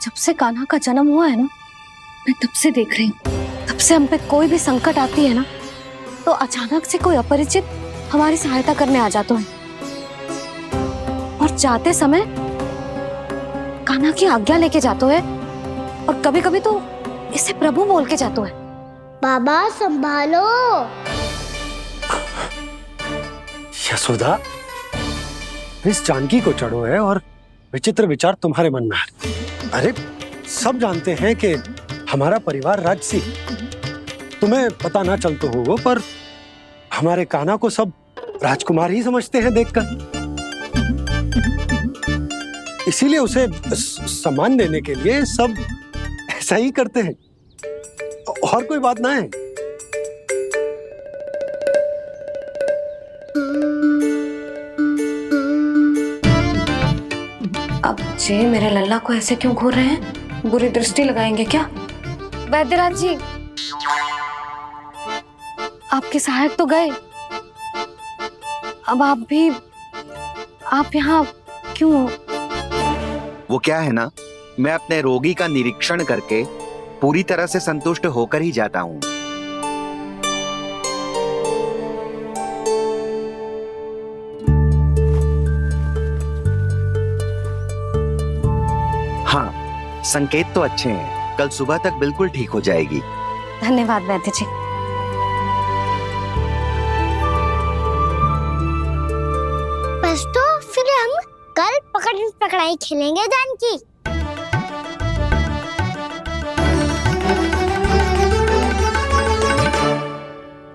जब से कान्हा का जन्म हुआ है ना, मैं तब से देख रही हूँ, तब से हम पे कोई भी संकट आती है ना, तो अचानक से कोई अपरिचित हमारी सहायता करने आ जाता है और जाते समय कान्हा की आज्ञा लेके जाते है और कभी कभी तो इसे प्रभु बोल के जाते है। बाबा संभालो। यशोदा, इस जानकी को चढ़ो है और विचित्र विचार तुम्हारे मन में है। अरे सब जानते हैं कि हमारा परिवार राजसी, तुम्हें पता ना चलते हो पर हमारे कान्हा को सब राजकुमार ही समझते हैं देखकर, इसीलिए उसे सम्मान देने के लिए सब ऐसा ही करते हैं, और कोई बात ना है। अब जे मेरे लल्ला को ऐसे क्यों घूर रहे हैं? बुरी दृष्टि लगाएंगे क्या? वैद्यराज जी, आपके सहायक तो गए, अब आप यहाँ क्यों? वो क्या है ना, मैं अपने रोगी का निरीक्षण करके पूरी तरह से संतुष्ट होकर ही जाता हूँ। हाँ, संकेत तो अच्छे हैं, कल सुबह तक बिल्कुल ठीक हो जाएगी। धन्यवाद वैद्य जी। बस तो फिर हम कल पकड़न पकड़ाई खेलेंगे जानकी।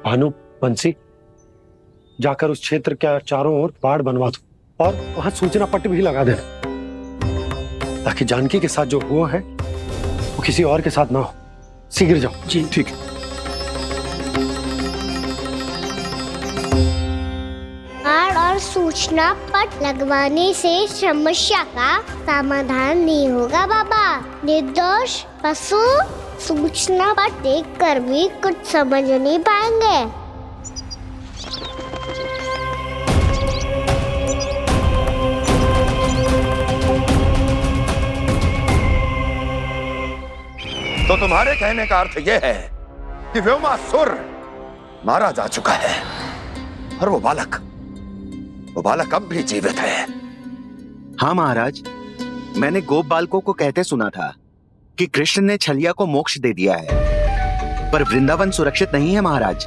भानु, बंसी, जाकर उस क्षेत्र के चारों ओर बाड़ बनवा दो और वहां सूचना पट्ट भी लगा देना, ताकि जानकी के साथ जो हुआ है वो किसी और के साथ ना हो। शीघ्र जाओ। जी ठीक है। बाड़ और सूचना पट लगवाने से समस्या का समाधान नहीं होगा बाबा। निर्दोष पशु सूचना पट देखकर भी कुछ समझ नहीं पाएंगे। तो तुम्हारे कहने का अर्थ यह है कि व्योमासुर मारा जा चुका है और वो बालक अब भी जीवित है। हाँ महाराज, मैंने गोप बालकों को कहते सुना था कि कृष्ण ने छलिया को मोक्ष दे दिया है, पर वृंदावन सुरक्षित नहीं है महाराज।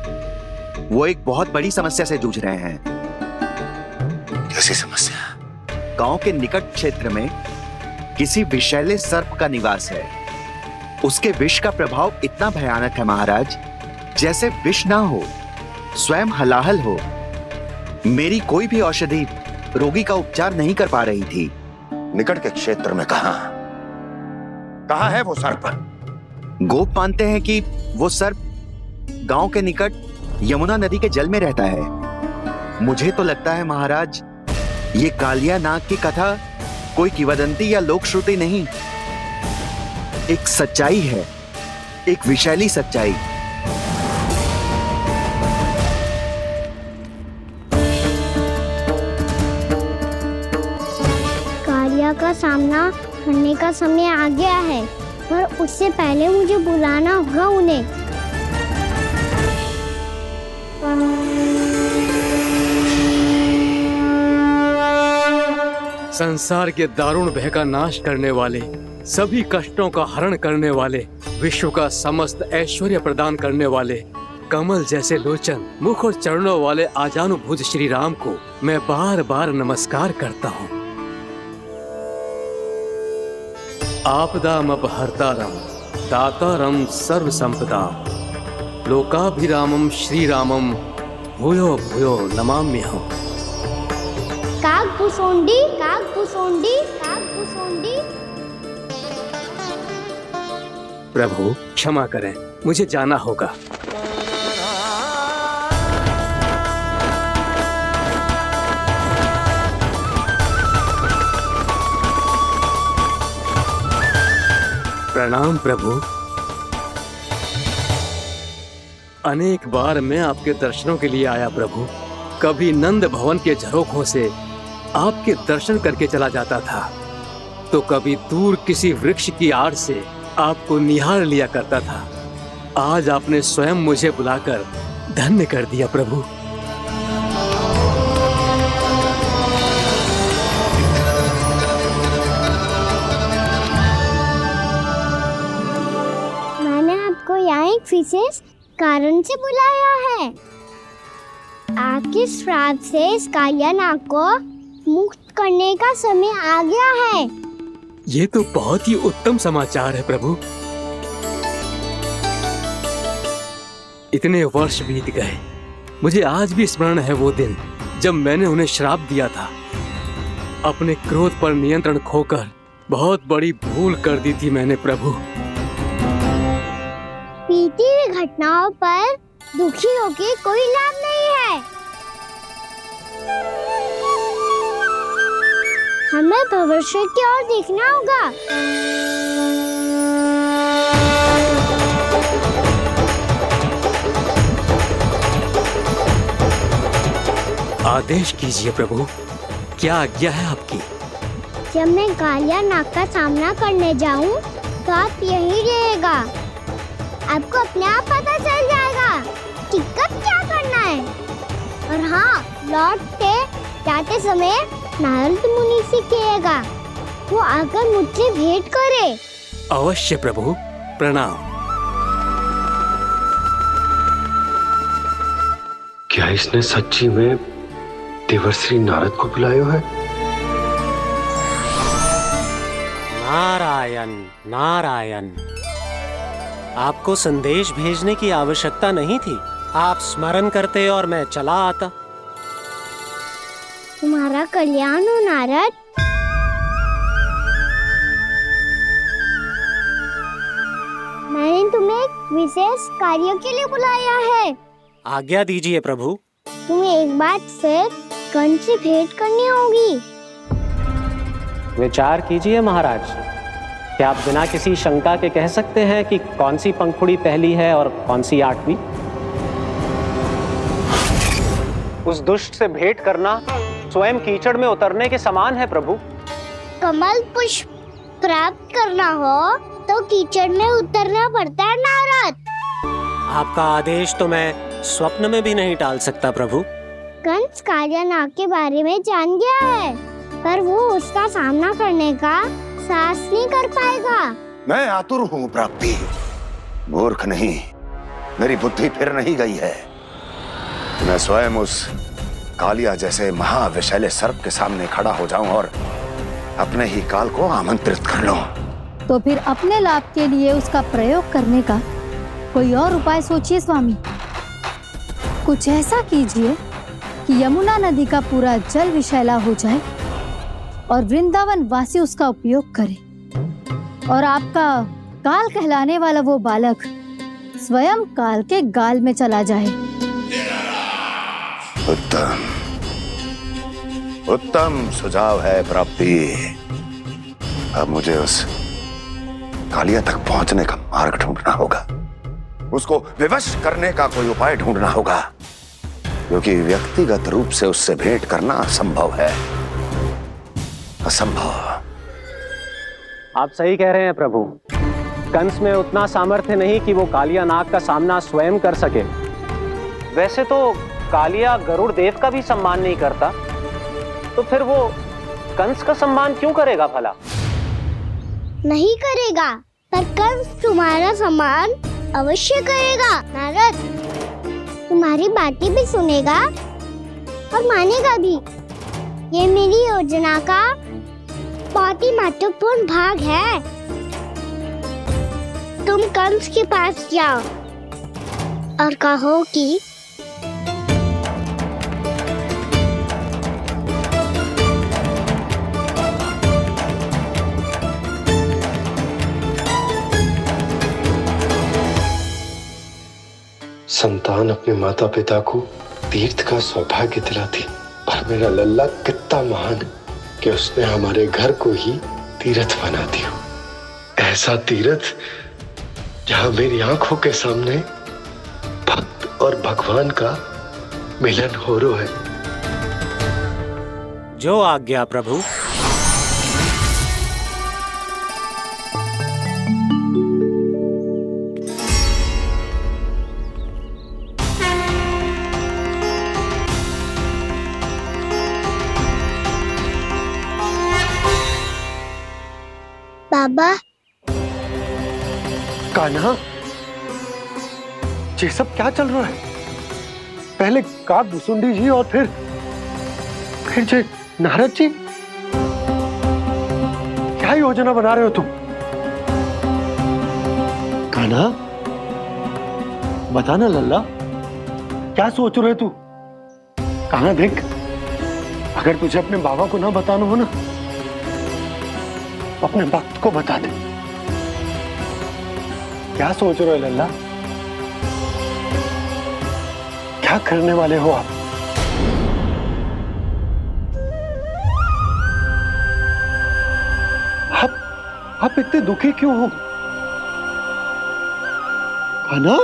वो एक बहुत बड़ी समस्या से जूझ रहे हैं। कैसी समस्या? गांव के निकट क्षेत्र में किसी विषैले सर्प का निवास है। उसके विष का प्रभाव इतना भयानक है महाराज, जैसे विष ना हो, स्वयं हलाहल हो। मेरी कोई भी औषधि रोगी का उपचार नहीं कर पा रही थी। निकट के क्षेत्र में कहां है वो सर्प? गोप मानते हैं कि वो सर्प गांव के निकट यमुना नदी के जल में रहता है। मुझे तो लगता है महाराज, ये कालिया नाग की कथा कोई किंवदंती या लोक श्रुति नहीं, एक सच्चाई है, एक विषैली सच्चाई। कालिया का सामना करने का समय आ गया है, पर उससे पहले मुझे बुलाना होगा उन्हें। संसार के दारुण भय का नाश करने वाले, सभी कष्टों का हरण करने वाले, विश्व का समस्त ऐश्वर्य प्रदान करने वाले, कमल जैसे लोचन, मुख और चरणों वाले आजानुभूत श्री राम को मैं बार बार नमस्कार करता हूँ। आपदामपहर्तारं दातारं सर्व संपदाम लोकाभिरामं श्री रामं भूयो भूयो नमाम्यहम्। कागभूसुंडी, कागभूसुंडी, कागभूसुंडी। प्रभु क्षमा करें, मुझे जाना होगा। प्रणाम प्रभु। अनेक बार मैं आपके दर्शनों के लिए आया प्रभु। कभी नंद भवन के झरोखों से आपके दर्शन करके चला जाता था, तो कभी दूर किसी वृक्ष की आड़ से आपको निहार लिया करता था। आज आपने स्वयं मुझे बुलाकर धन्य कर दिया प्रभु। मैंने आपको यहाँ एक विशेष कारण से बुलाया है। आपके श्राप से इस कालिया नाग को मुक्त करने का समय आ गया है। ये तो बहुत ही उत्तम समाचार है प्रभु। इतने वर्ष बीत गए, मुझे आज भी स्मरण है वो दिन जब मैंने उन्हें श्राप दिया था। अपने क्रोध पर नियंत्रण खोकर बहुत बड़ी भूल कर दी थी मैंने प्रभु। बीती हुई घटनाओं पर दुखी होके कोई लाभ नहीं है। हमें भविष्य की ओर देखना होगा। आदेश कीजिए प्रभु, क्या आज्ञा है आपकी? जब मैं कालिया नाग का सामना करने जाऊं, तो आप यहीं रहिएगा। आपको अपने आप पता चल जाएगा कि कब क्या करना है। और हाँ, लौटते जाते समय नारद मुनि से कहिएगा, वो आकर मुझसे भेंट करे। अवश्य प्रभु, प्रणाम। क्या इसने सच्ची में देवर्षि नारद को बुलाया है? नारायण नारायण, आपको संदेश भेजने की आवश्यकता नहीं थी। आप स्मरण करते और मैं चला आता। तुम्हारा कल्याण हो नारद। मैंने तुम्हें एक विशेष कार्य के लिए बुलाया है। आज्ञा दीजिए प्रभु। तुम्हें एक बार फिर कंस से भेंट करनी होगी। विचार कीजिए महाराज, क्या आप बिना किसी शंका के कह सकते हैं कि कौन सी पंखुड़ी पहली है और कौन सी आठवीं? उस दुष्ट से भेंट करना स्वयं कीचड़ में उतरने के समान है प्रभु। कमल पुष्प प्राप्त करना हो तो कीचड़ में उतरना पड़ता है नारद। आपका आदेश तो मैं स्वप्न में भी नहीं टाल सकता प्रभु। कंस कालिया नाग के बारे में जान गया है, पर वो उसका सामना करने का साहस नहीं कर पाएगा। मैं आतुर हूँ प्राप्ति, मूर्ख नहीं। मेरी बुद्धि फिर नहीं गई है। मैं स्वयं उस कालिया जैसे महाविषैले सर्प के सामने खड़ा हो जाऊं और अपने ही काल को आमंत्रित कर लूं। तो फिर अपने लाभ के लिए उसका प्रयोग करने का कोई और उपाय सोचिए स्वामी। कुछ ऐसा कीजिए कि यमुना नदी का पूरा जल विषैला हो जाए और वृंदावन वासी उसका उपयोग करे, और आपका काल कहलाने वाला वो बालक स्वयं काल के गाल में चला जाए। उत्तम उत्तम सुझाव है प्राप्ति। अब मुझे उस कालिया तक पहुंचने का मार्ग ढूंढना होगा। उसको विवश करने का कोई उपाय ढूंढना होगा, क्योंकि व्यक्तिगत रूप से उससे भेंट करना असंभव है। असंभव। आप सही कह रहे हैं प्रभु। कंस में उतना सामर्थ्य नहीं कि वो कालिया नाग का सामना स्वयं कर सके। वैसे तो कालिया गरुड़ देव का भी सम्मान नहीं करता, तो फिर वो कंस का सम्मान क्यों करेगा भला? नहीं करेगा, पर कंस तुम्हारा सम्मान अवश्य करेगा नारद। तुम्हारी बातें भी सुनेगा और मानेगा भी। ये मेरी योजना का बहुत ही महत्वपूर्ण भाग है। तुम कंस के पास जाओ और कहो कि संतान अपने माता पिता को तीर्थ का सौभाग्य दिलाती, पर मेरा लल्ला कितना महान कि उसने हमारे घर को ही तीर्थ बना दिया। ऐसा तीर्थ जहां मेरी आंखों के सामने भक्त और भगवान का मिलन हो रहा है। जो आज्ञा प्रभु। बाबा। कान्हा, ये सब क्या चल रहा है? पहले काग भुसुंडी जी और फिर जे नारद जी। क्या योजना बना रहे हो तुम? कान्हा, बता ना लल्ला, क्या सोच रहे तू? कान्हा देख, अगर तुझे अपने बाबा को ना बताना हो ना, अपने भक्त को बता दे। क्या सोच रहे हो लल्ला? क्या करने वाले हो आप? आप इतने दुखी क्यों हो? कान्हा,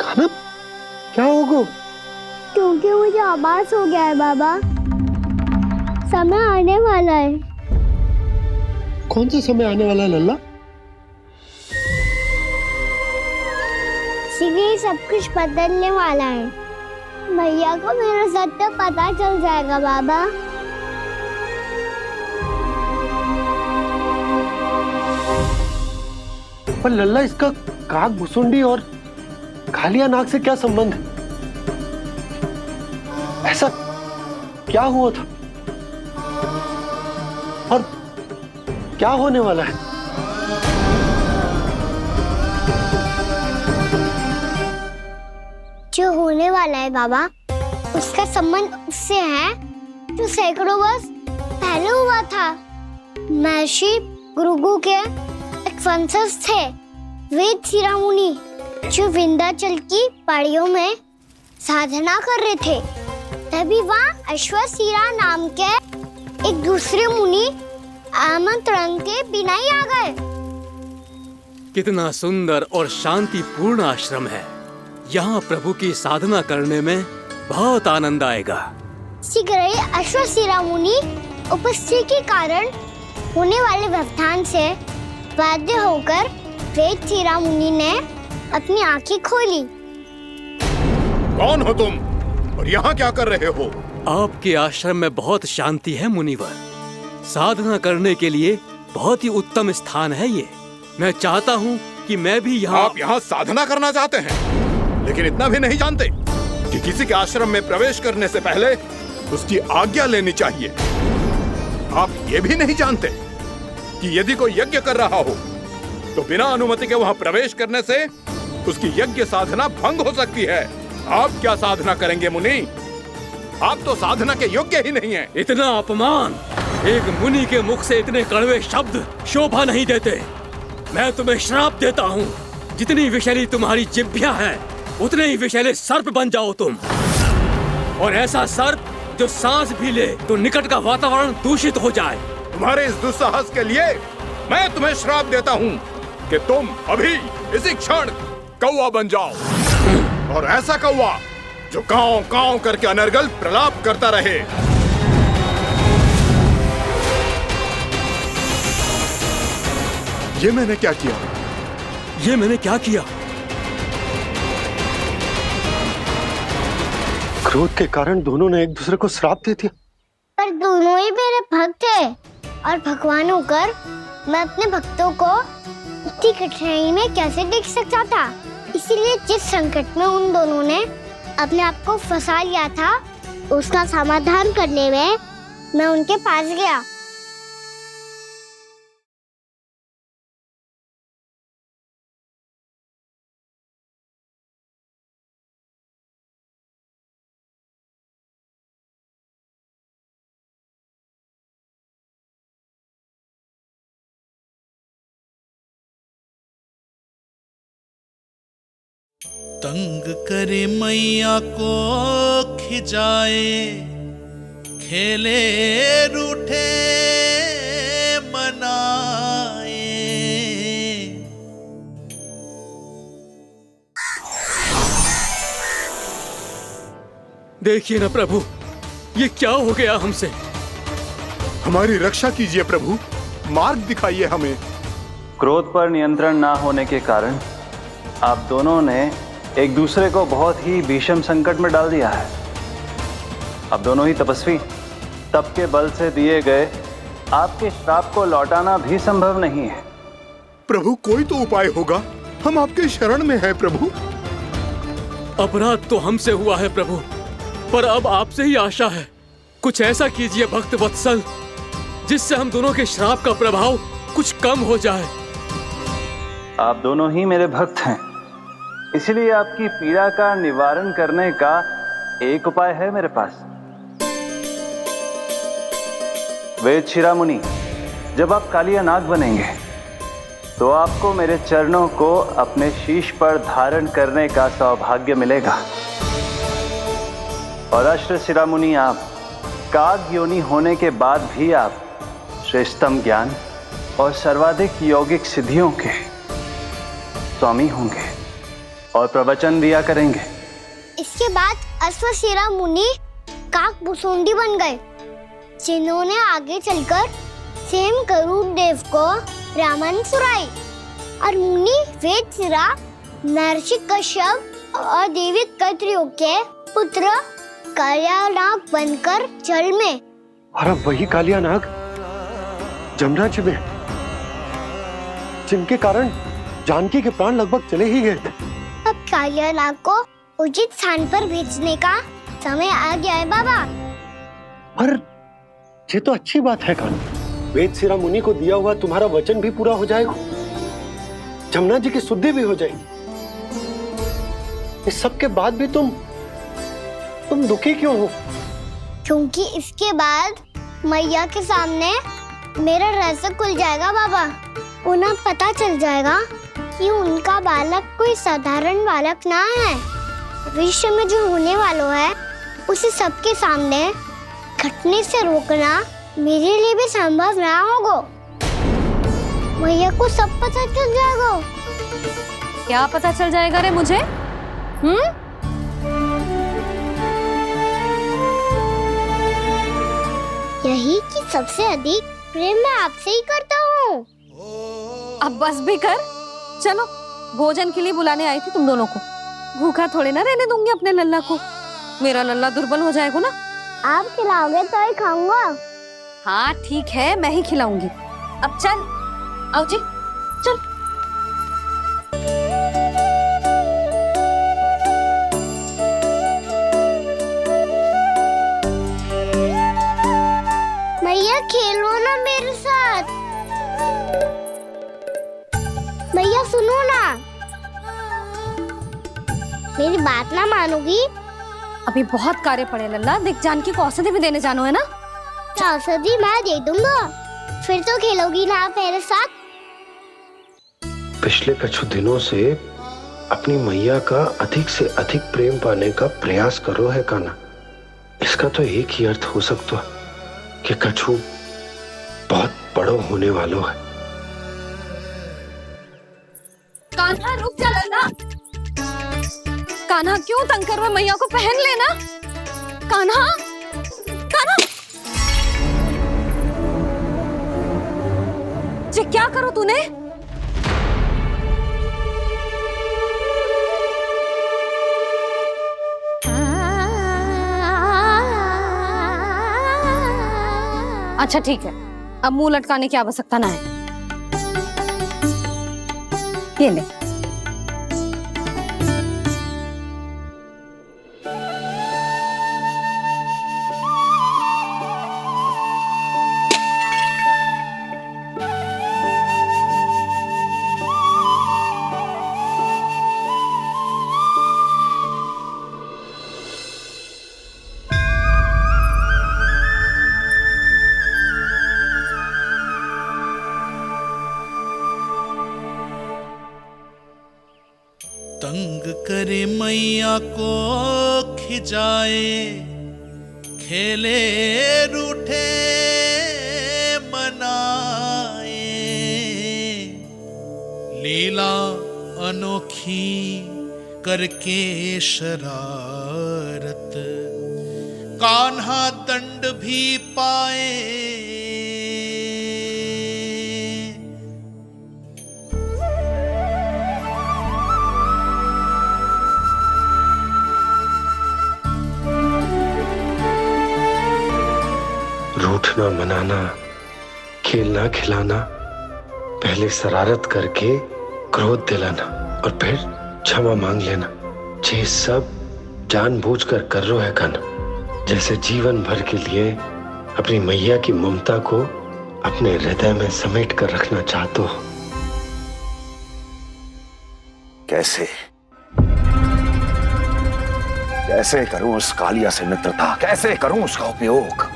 कान्हा, क्या होगा? क्योंकि मुझे आभास हो गया है बाबा, समय आने वाला है। कौन सा समय आने वाला है लल्ला? शीघ्र सब कुछ बदलने वाला है। भैया को मेरा सत्य पता चल जाएगा बाबा। पर लल्ला, इसका काग भुसुंडी और कालिया नाग से क्या संबंध है? ऐसा क्या हुआ था और क्या होने वाला है? जो होने वाला है बाबा, उसका संबंध उससे है जो सैकड़ों वर्ष पहले हुआ था। महर्षि भृगु के एक वंशज थे वेद शिरोमुनि, जो विंध्याचल की पहाड़ियों में साधना कर रहे थे। तभी वहाँ अश्वशिरा नाम के एक दूसरे मुनि आमंत्रण के बिना ही आ गए। कितना सुंदर और शांतिपूर्ण आश्रम है। यहाँ प्रभु की साधना करने में बहुत आनंद आएगा। शीघ्र ही अश्वशिरा मुनि उपस्थिति के कारण होने वाले व्यवधान से बाध्य होकर वेद शिरोमुनि ने अपनी आंखें खोली। कौन हो तुम और यहाँ क्या कर रहे हो? आपके आश्रम में बहुत शांति है मुनिवर। साधना करने के लिए बहुत ही उत्तम स्थान है ये। मैं चाहता हूँ कि मैं भी यहाँ। आप यहाँ साधना करना चाहते हैं, लेकिन इतना भी नहीं जानते कि किसी के आश्रम में प्रवेश करने से पहले उसकी आज्ञा लेनी चाहिए। आप ये भी नहीं जानते कि यदि कोई यज्ञ कर रहा हो तो बिना अनुमति के वहाँ प्रवेश करने से उसकी यज्ञ साधना भंग हो सकती है। आप क्या साधना करेंगे मुनि? आप तो साधना के योग्य ही नहीं हैं। इतना अपमान! एक मुनि के मुख से इतने कड़वे शब्द शोभा नहीं देते। मैं तुम्हें श्राप देता हूँ, जितनी विषैली तुम्हारी जिह्वा है उतने ही विषैले सर्प बन जाओ तुम। और ऐसा सर्प जो सांस भी ले तो निकट का वातावरण दूषित हो जाए। तुम्हारे इस दुस्साहस के लिए मैं तुम्हें श्राप देता हूँ कि तुम अभी इसी क्षण कौवा बन जाओ, और ऐसा कौवा जो कांव कांव करके अनर्गल प्रलाप करता रहे। ये मैंने क्या किया? ये मैंने क्या किया? क्रोध के कारण दोनों ने एक दूसरे को श्राप दे दिया। पर दोनों ही मेरे भक्त थे, और भगवान होकर मैं अपने भक्तों को इतनी कठिनाई में कैसे देख सकता था। इसीलिए जिस संकट में उन दोनों ने अपने आप को फंसा लिया था, उसका समाधान करने में मैं उनके पास गया। तंग करे मैया को खिजाए, खेले रूठे मनाए। देखिए ना प्रभु, ये क्या हो गया हमसे? हमारी रक्षा कीजिए प्रभु, मार्ग दिखाइए हमें। क्रोध पर नियंत्रण ना होने के कारण आप दोनों ने एक दूसरे को बहुत ही भीषण संकट में डाल दिया है। आप दोनों ही तपस्वी, तप के बल से दिए गए आपके श्राप को लौटाना भी संभव नहीं है। प्रभु कोई तो उपाय होगा, हम आपके शरण में हैं प्रभु। अपराध तो हमसे हुआ है प्रभु, पर अब आपसे ही आशा है। कुछ ऐसा कीजिए भक्त वत्सल, जिससे हम दोनों के श्राप का प्रभाव कुछ कम हो जाए। आप दोनों ही मेरे भक्त हैं, इसलिए आपकी पीड़ा का निवारण करने का एक उपाय है मेरे पास। वेद शिरामुनि, जब आप कालिया नाग बनेंगे तो आपको मेरे चरणों को अपने शीश पर धारण करने का सौभाग्य मिलेगा। और अश्र शिरामुनि, आप काग योनि होने के बाद भी आप श्रेष्ठतम ज्ञान और सर्वाधिक यौगिक सिद्धियों के स्वामी होंगे और प्रवचन दिया करेंगे। इसके बाद अश्वशिरा मुनि काक भुसुंडी बन गए, जिन्होंने आगे चलकर स्वयं गरुड़ देव को रामायण सुनाई। और मुनि वेदशिरा, महर्षि कश्यप और देवी कत्रियों के पुत्र कालिया नाग बनकर जल में, और अब वही कालिया नाग जमुना जी में, जिनके कारण जानकी के प्राण लगभग चले ही गए थे। अब कालिया नाग को उचित स्थान पर भेजने का समय आ गया है बाबा। पर ये तो अच्छी बात है कान, वेद शिरा मुनि को दिया हुआ तुम्हारा वचन भी पूरा हो जाएगा, जमुना जी की शुद्धि भी हो जाएगी। इस सब के बाद भी तुम दुखी क्यों हो? क्योंकि इसके बाद मैया के सामने मेरा रहस्य खुल जाएगा बाबा। उन्हें पता चल जाएगा कि उनका बालक कोई साधारण बालक ना है। भविष्य में जो होने वाला है उसे सबके सामने घटने से रोकना मेरे लिए भी संभव ना होगा। मैया को सब पता चल जाएगा। क्या पता चल जाएगा रे मुझे? यही कि सबसे अधिक प्रेम मैं आपसे ही करता हूँ। अब बस भी कर, चलो भोजन के लिए बुलाने आई थी तुम दोनों को। भूखा थोड़े ना रहने दूंगी अपने लल्ला को, मेरा लल्ला दुर्बल हो जाएगा ना। आप खिलाओगे तो ही खाऊंगा। हाँ ठीक है, मैं ही खिलाऊंगी। अब चल, आओ जी चल। मैया खेलो ना मेरे साथ। मैया सुनो ना, मेरी बात ना मानोगी? अभी बहुत कार्य पड़े लल्ला, देख जानकी को औषधि भी देने जानो है ना। औषधि मैं दे दूंगा, फिर तो खेलोगी ना आप मेरे साथ। पिछले कुछ दिनों से अपनी मैया का अधिक से अधिक प्रेम पाने का प्रयास करो है कान्हा। इसका तो एक ही अर्थ हो सकता है कि कछु बहुत बड़ो होने वालों है। कान्हा रुक जा लल्ला। कान्हा क्यों तंग कर रहा है? मैया को पहन लेना। कान्हा, कान्हा, ये क्या करो तूने? अच्छा ठीक है, अब मुंह लटकाने की आवश्यकता ना है। ये ले। तंग करे मैया को खिजाए, खेले रूठे मनाए, लीला अनोखी करके शरारत, कान्हा दंड भी पाए। रूठना मनाना खेलना खिलाना, पहले शरारत करके क्रोध दिलाना और फिर क्षमा मांग लेना, ये सब जानबूझकर कर रहे हो है कान्हा। जैसे जीवन भर के लिए अपनी मैया की ममता को अपने हृदय में समेट कर रखना चाहते हो। कैसे कैसे करूं उस कालिया से मित्रता, कैसे करूं उसका उपयोग?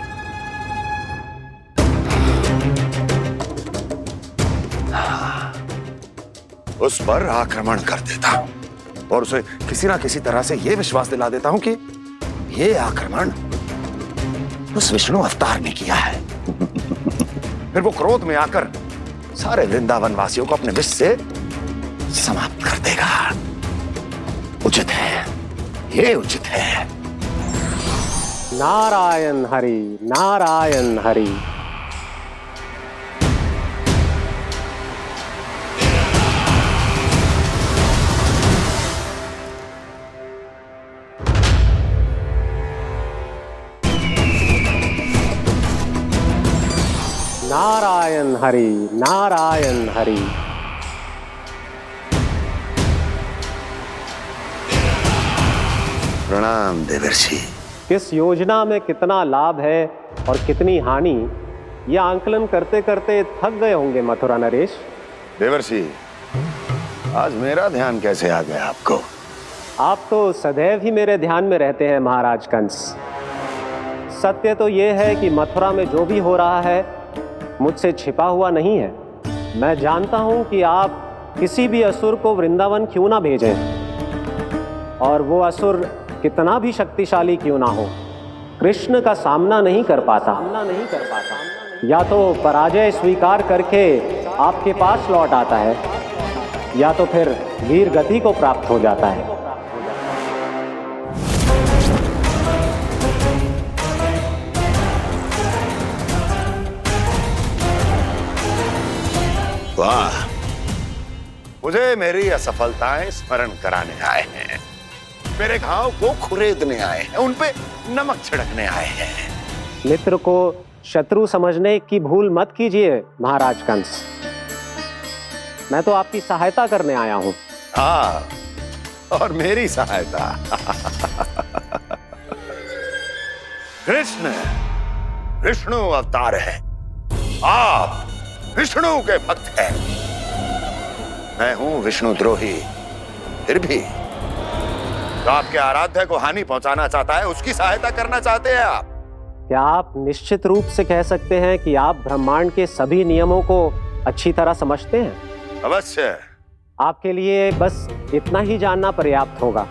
उस पर आक्रमण कर देता हूं और उसे किसी ना किसी तरह से यह विश्वास दिला देता हूं कि यह आक्रमण उस विष्णु अवतार ने किया है। फिर वो क्रोध में आकर सारे वृंदावन वासियों को अपने विष से समाप्त कर देगा। उचित है, ये उचित है। नारायण हरि, नारायण हरि। नारायण हरि, नारायण हरि। प्रणाम देवर्षि। किस योजना में कितना लाभ है और कितनी हानि, यह आंकलन करते करते थक गए होंगे मथुरा नरेश। देवर्षि, आज मेरा ध्यान कैसे आ गया आपको? आप तो सदैव ही मेरे ध्यान में रहते हैं महाराज कंस। सत्य तो यह है कि मथुरा में जो भी हो रहा है मुझसे छिपा हुआ नहीं है। मैं जानता हूं कि आप किसी भी असुर को वृंदावन क्यों ना भेजें, और वो असुर कितना भी शक्तिशाली क्यों ना हो, कृष्ण का सामना नहीं कर पाता। या तो पराजय स्वीकार करके आपके पास लौट आता है, या तो फिर वीर गति को प्राप्त हो जाता है। वाह, मुझे मेरी असफलताएं स्मरण कराने आए हैं, मेरे घाव को खुरेदने आए हैं, उन पे नमक छिड़कने आए हैं। मित्र को शत्रु समझने की भूल मत कीजिए महाराज कंस। मैं तो आपकी सहायता करने आया हूं। हाँ, और मेरी सहायता। कृष्ण विष्णु अवतार है, आप विष्णु के भक्त हैं। मैं हूं विष्णु द्रोही, फिर भी तो आपके आराध्य को हानि पहुंचाना चाहता है, उसकी सहायता करना चाहते हैं आप। क्या आप निश्चित रूप से कह सकते हैं कि आप ब्रह्मांड के सभी नियमों को अच्छी तरह समझते हैं? अवश्य। आपके लिए बस इतना ही जानना पर्याप्त होगा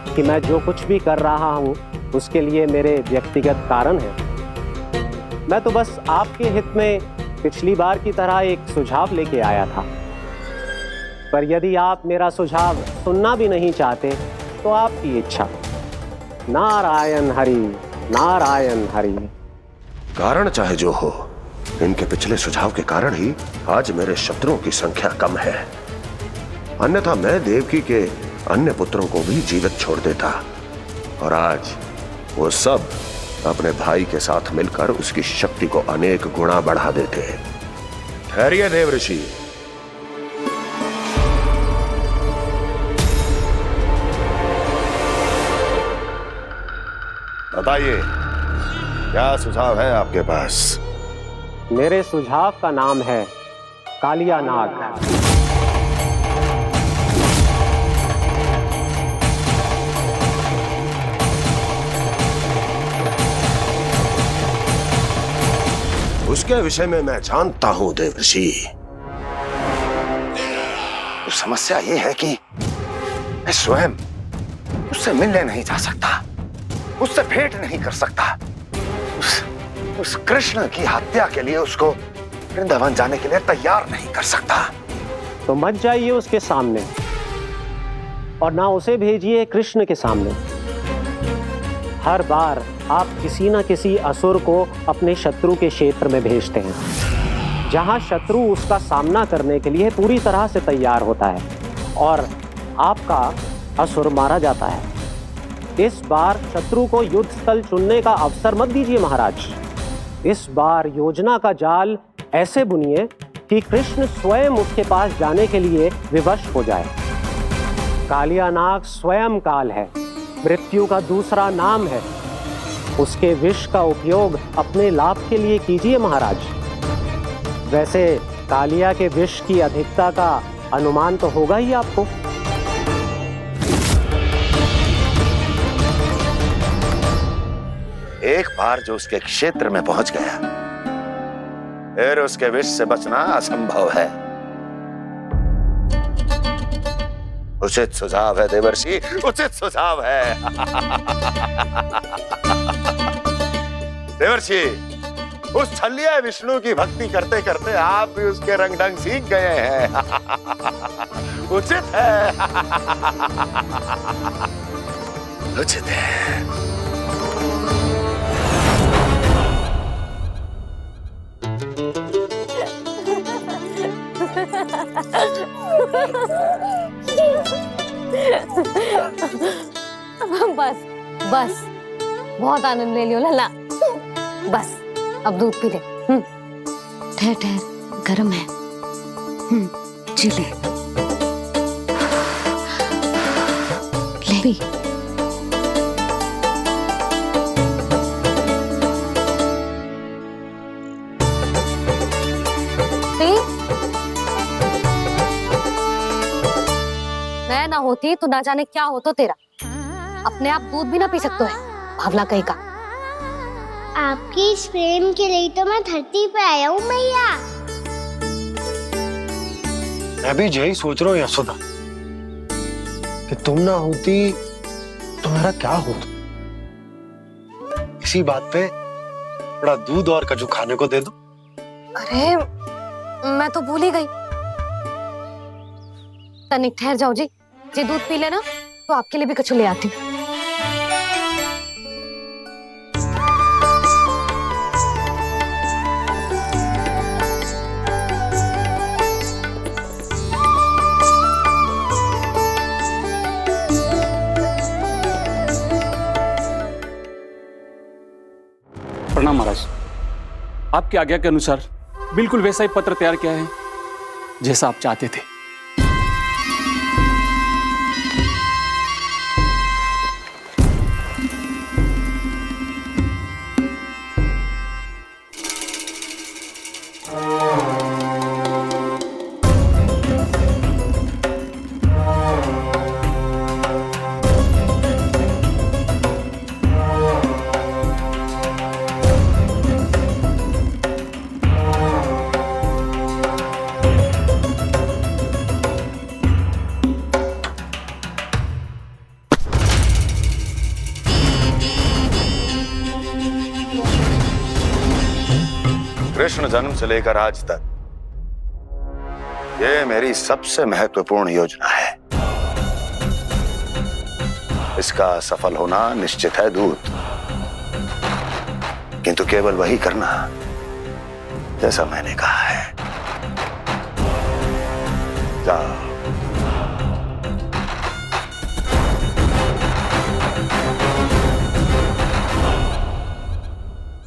कि मैं जो कुछ भी कर रहा हूं उसके लिए मेरे व्यक्तिगत कारण हैं। मैं तो बस आपके हित में पिछली बार की तरह एक सुझाव लेके आया था, पर यदि आप मेरा सुझाव सुनना भी नहीं चाहते तो आपकी इच्छा। नारायण हरि, नारायण हरि। कारण चाहे जो हो, इनके पिछले सुझाव के कारण ही आज मेरे शत्रुओं की संख्या कम है। अन्यथा मैं देवकी के अन्य पुत्रों को भी जीवित छोड़ देता, और आज वो सब अपने भाई के साथ मिलकर उसकी शक्ति को अनेक गुना बढ़ा देते। ठहरिए देवऋषि, बताइए क्या सुझाव है आपके पास? मेरे सुझाव का नाम है कालिया नाग। उसके विषय में मैं जानता हूं देवर्षि। तो समस्या यह है कि मैं स्वयं उससे मिलने नहीं जा सकता, उससे भेंट नहीं कर सकता। उस कृष्ण की हत्या के लिए उसको वृंदावन जाने के लिए तैयार नहीं कर सकता। तो मत जाइए उसके सामने, और ना उसे भेजिए कृष्ण के सामने। हर बार आप किसी न किसी असुर को अपने शत्रु के क्षेत्र में भेजते हैं, जहां शत्रु उसका सामना करने के लिए पूरी तरह से तैयार होता है और आपका असुर मारा जाता है। इस बार शत्रु को युद्ध स्थल चुनने का अवसर मत दीजिए महाराज। इस बार योजना का जाल ऐसे बुनिए कि कृष्ण स्वयं उसके पास जाने के लिए विवश हो जाए। कालिया नाग स्वयं काल है, मृत्यु का दूसरा नाम है। उसके विष का उपयोग अपने लाभ के लिए कीजिए महाराज। वैसे कालिया के विष की अधिकता का अनुमान तो होगा ही आपको। एक बार जो उसके क्षेत्र में पहुंच गया, फिर उसके विष से बचना असंभव है। उचित सुझाव है देवर्षि, उचित सुझाव है। देवर्षि, उस छलिया विष्णु की भक्ति करते करते आप भी उसके रंग ढंग सीख गए हैं। उचित है। उचित है। बस बस, बहुत आनंद ले लियो लल्ला। बस अब दूध पी ले। ठहर ठहर, गर्म है। जी ले ले। मैं ना होती तो ना जाने क्या होता तेरा। अपने आप दूध भी ना पी सकते है, भावला कहीं का। आपकी इस प्रेम के लिए तो मैं धरती पे आया हूँ मैया। मैं भी यही सोच रहा हूँ यशोदा कि तुम ना होती तो मेरा क्या होता। इसी बात पे थोड़ा दूध और कजू खाने को दे दो। अरे मैं तो भूल ही गई। तनिक ठहर जाओ जी, दूध पी लेना तो आपके लिए भी कछु ले आती हूँ। प्रणाम महाराज। आपकी आज्ञा के अनुसार बिल्कुल वैसा ही पत्र तैयार किया है जैसा आप चाहते थे। कृष्ण जन्म से लेकर आज तक ये मेरी सबसे महत्वपूर्ण योजना है। इसका सफल होना निश्चित है दूत, किंतु केवल वही करना जैसा मैंने कहा है। जाओ।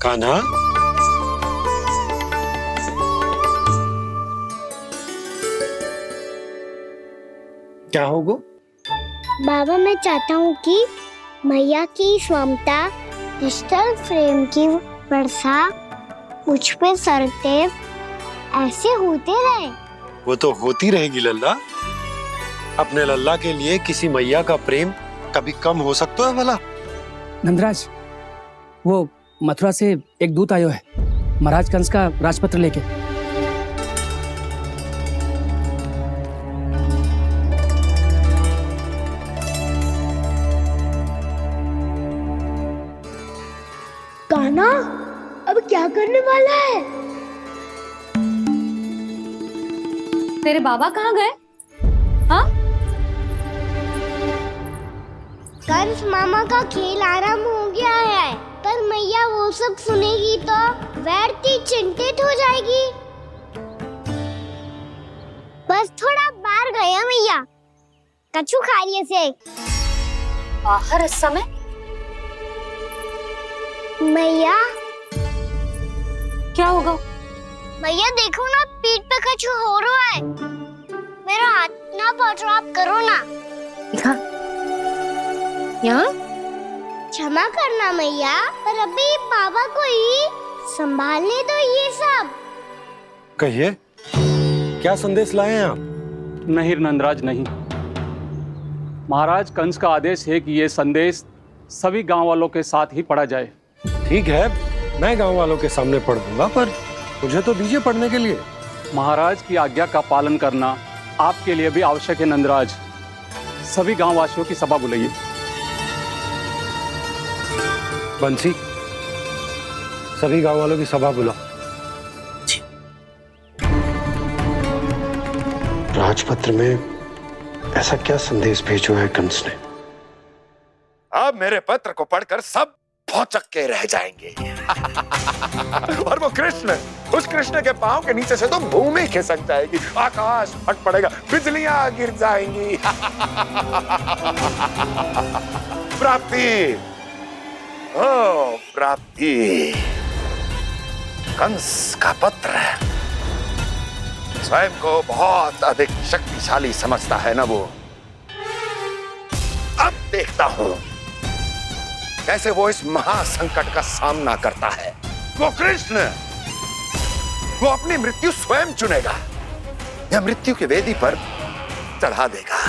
कान्हा, क्या होगा? बाबा मैं चाहता हूँ कि मैया की ममता क्रिस्टल फ्रेम की वर्षा मुझ पे सरते ऐसे होते रहे। वो तो होती रहेगी लल्ला। अपने लल्ला के लिए किसी मैया का प्रेम कभी कम हो सकता है भला? नंदराज, वो मथुरा से एक दूत आयो है महाराज कंस का राजपत्र लेके। कान्हा अब क्या करने वाला है? तेरे बाबा कहाँ गए? हाँ? कंस मामा का खेल आरंभ हो गया है, पर मैया वो सब सुनेगी तो व्यर्थी चिंतित हो जाएगी। बस थोड़ा बाहर गया मैया, कछु खा लिए से। बाहर इस समय? मैया क्या होगा? भैया देखो ना, पीठ पे कुछ हो रहा है। मेरा हाथ ना पहुंचो, आप करो ना। दिखा यहाँ। क्षमा करना मैया, पर अभी बाबा को ही संभालने दो ये सब। कहिए, क्या संदेश लाए हैं आप? नहीं नंदराज, नहीं। महाराज कंस का आदेश है कि ये संदेश सभी गांव वालों के साथ ही पढ़ा जाए। ठीक है, मैं गांव वालों के सामने पढ़ दूंगा, पर मुझे तो दीजिए पढ़ने के लिए। महाराज की आज्ञा का पालन करना आपके लिए भी आवश्यक है नंदराज। सभी गांव वासियों की सभा बुलाइए। बंसी, सभी गांव वालों की सभा बुलाओ। राजपत्र में ऐसा क्या संदेश भेजो है कंस ने? अब मेरे पत्र को पढ़कर सब भौचक के रह जाएंगे। और वो कृष्ण, उस कृष्ण के पांव के नीचे से तो भूमि खिसक जाएगी, आकाश फट पड़ेगा, बिजलियां गिर जाएंगी। प्राप्ति, ओ प्राप्ति, कंस का पत्र। स्वयं को बहुत अधिक शक्तिशाली समझता है ना वो। अब देखता हूं कैसे वो इस महासंकट का सामना करता है। वो कृष्ण, वो अपनी मृत्यु स्वयं चुनेगा या मृत्यु की वेदी पर चढ़ा देगा।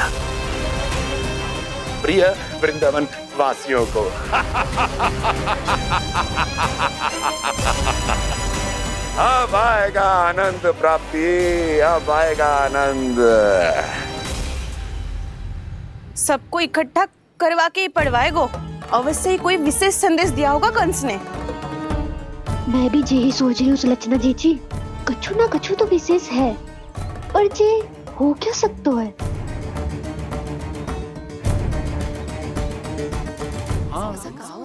प्रिय वृंदावन वासियों को अब आएगा आनंद प्राप्ति, अब आएगा आनंद। सबको इकट्ठा करवा के ही पढ़वाएगो। अवश्य ही कोई विशेष संदेश दिया होगा कंस ने। मैं भी यही सोच रही हूँ सुलक्षणा जीजी, कछु ना कछु तो विशेष है, पर जे हो क्या सकता है? हाँ,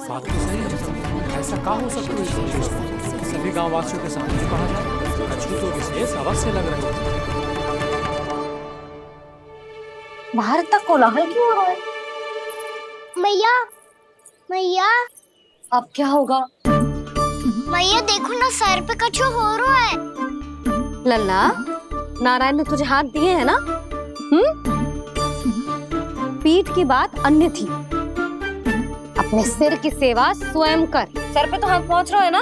बात तो सही है। ऐसा कहाँ हो सकता है? सभी गांव वासियों के सामने कहा जाए, कछु तो विशेष अवश्य लग रहे हैं। बाहर तक कोलाहल क्यों हो रहा है? मैया, मैया, अब क्या होगा? मैया देखो ना, सर पे कछु हो रहा है। लल्ला, नारायण ने तुझे हाथ दिए हैं ना? पीठ की बात अन्य थी। अपने सिर की सेवा स्वयं कर। सर पे तो हाथ पहुंच रहा है ना?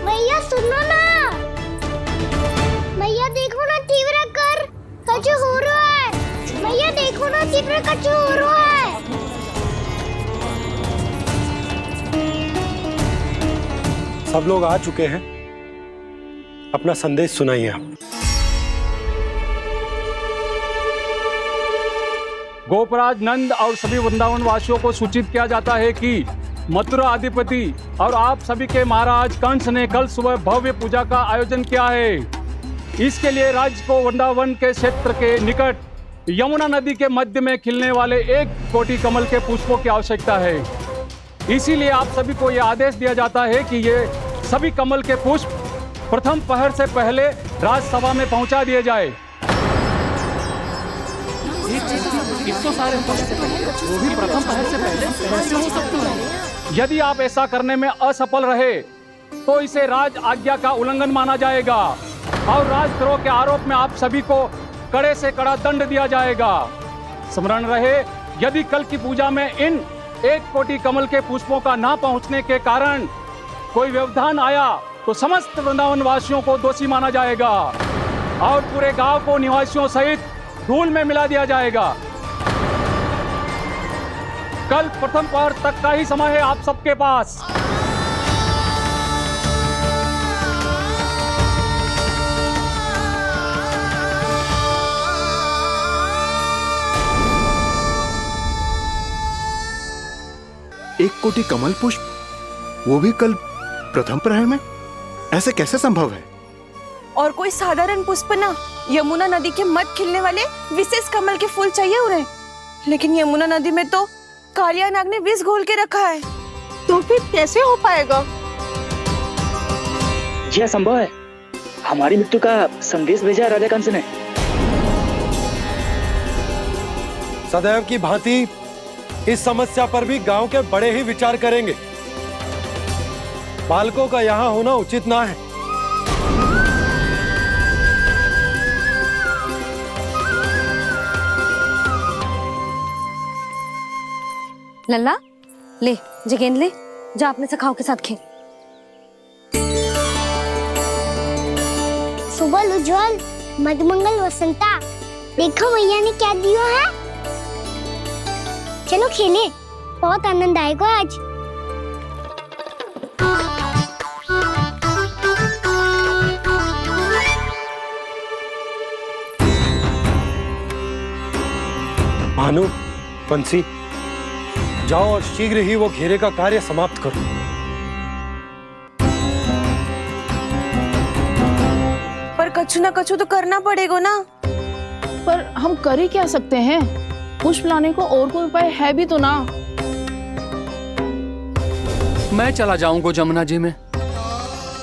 मैया सुनो ना, मैया देखो ना, तीव्र कर कछु हो रहा है। मैया देखो ना, तीव्र कछु हो रहा है। सब लोग आ चुके हैं, अपना संदेश सुनाइए आप। गोपराज नंद और सभी वृंदावन वासियों को सूचित किया जाता है कि मथुरा अधिपति और आप सभी के महाराज कंस ने कल सुबह भव्य पूजा का आयोजन किया है। इसके लिए राज्य को वृंदावन के क्षेत्र के निकट यमुना नदी के मध्य में खिलने वाले 1 कोटि कमल के पुष्पों की आवश्यकता है। इसीलिए आप सभी को यह आदेश दिया जाता है कि ये सभी कमल के पुष्प प्रथम पहर से पहले राजसभा में पहुंचा दिए जाए। इतने सारे वो भी प्रथम पहर से पहले कैसे हो सकते हैं? यदि आप ऐसा करने में असफल रहे तो इसे राज आज्ञा का उल्लंघन माना जाएगा और राजद्रोह के आरोप में आप सभी को कड़े से कड़ा दंड दिया जाएगा। स्मरण रहे, यदि कल की पूजा में इन 1 कोटि कमल के पुष्पों का ना पहुंचने के कारण कोई व्यवधान आया तो समस्त वृंदावन वासियों को दोषी माना जाएगा और पूरे गांव को निवासियों सहित धूल में मिला दिया जाएगा। कल प्रथम पहर तक का ही समय है आप सबके पास। एक कोटि कमल पुष्प, वो भी कल प्रथम प्रहर में? ऐसे कैसे संभव है? और कोई साधारण पुष्प ना, यमुना नदी के मध्य खिलने वाले विशेष कमल के फूल चाहिए उन्हें। लेकिन यमुना नदी में तो कालिया नाग ने विष घोल के रखा है, तो फिर कैसे हो पाएगा? यह संभव है। हमारी मृत्यु का संदेश भेजा राजा कंस ने। सदैव की भांति इस समस्या पर भी गांव के बड़े ही विचार करेंगे। बालकों का यहाँ होना उचित ना है। लल्ला ले, जे गेंद ले, जा अपने सखाओं के साथ खेल। सुबह उज्जवल, मधुमंगल वसंता, देखो भैया ने क्या दिया है। चलो खेलें, बहुत आनंद आएगा आज। भानु, बंसी, जाओ और शीघ्र ही वो घेरे का कार्य समाप्त करो। पर कछु ना कछु तो करना पड़ेगा ना। पर हम कर ही क्या सकते हैं? पुष्प लाने को और कोई उपाय है भी तो ना। मैं चला जाऊंगा जमुना जी में।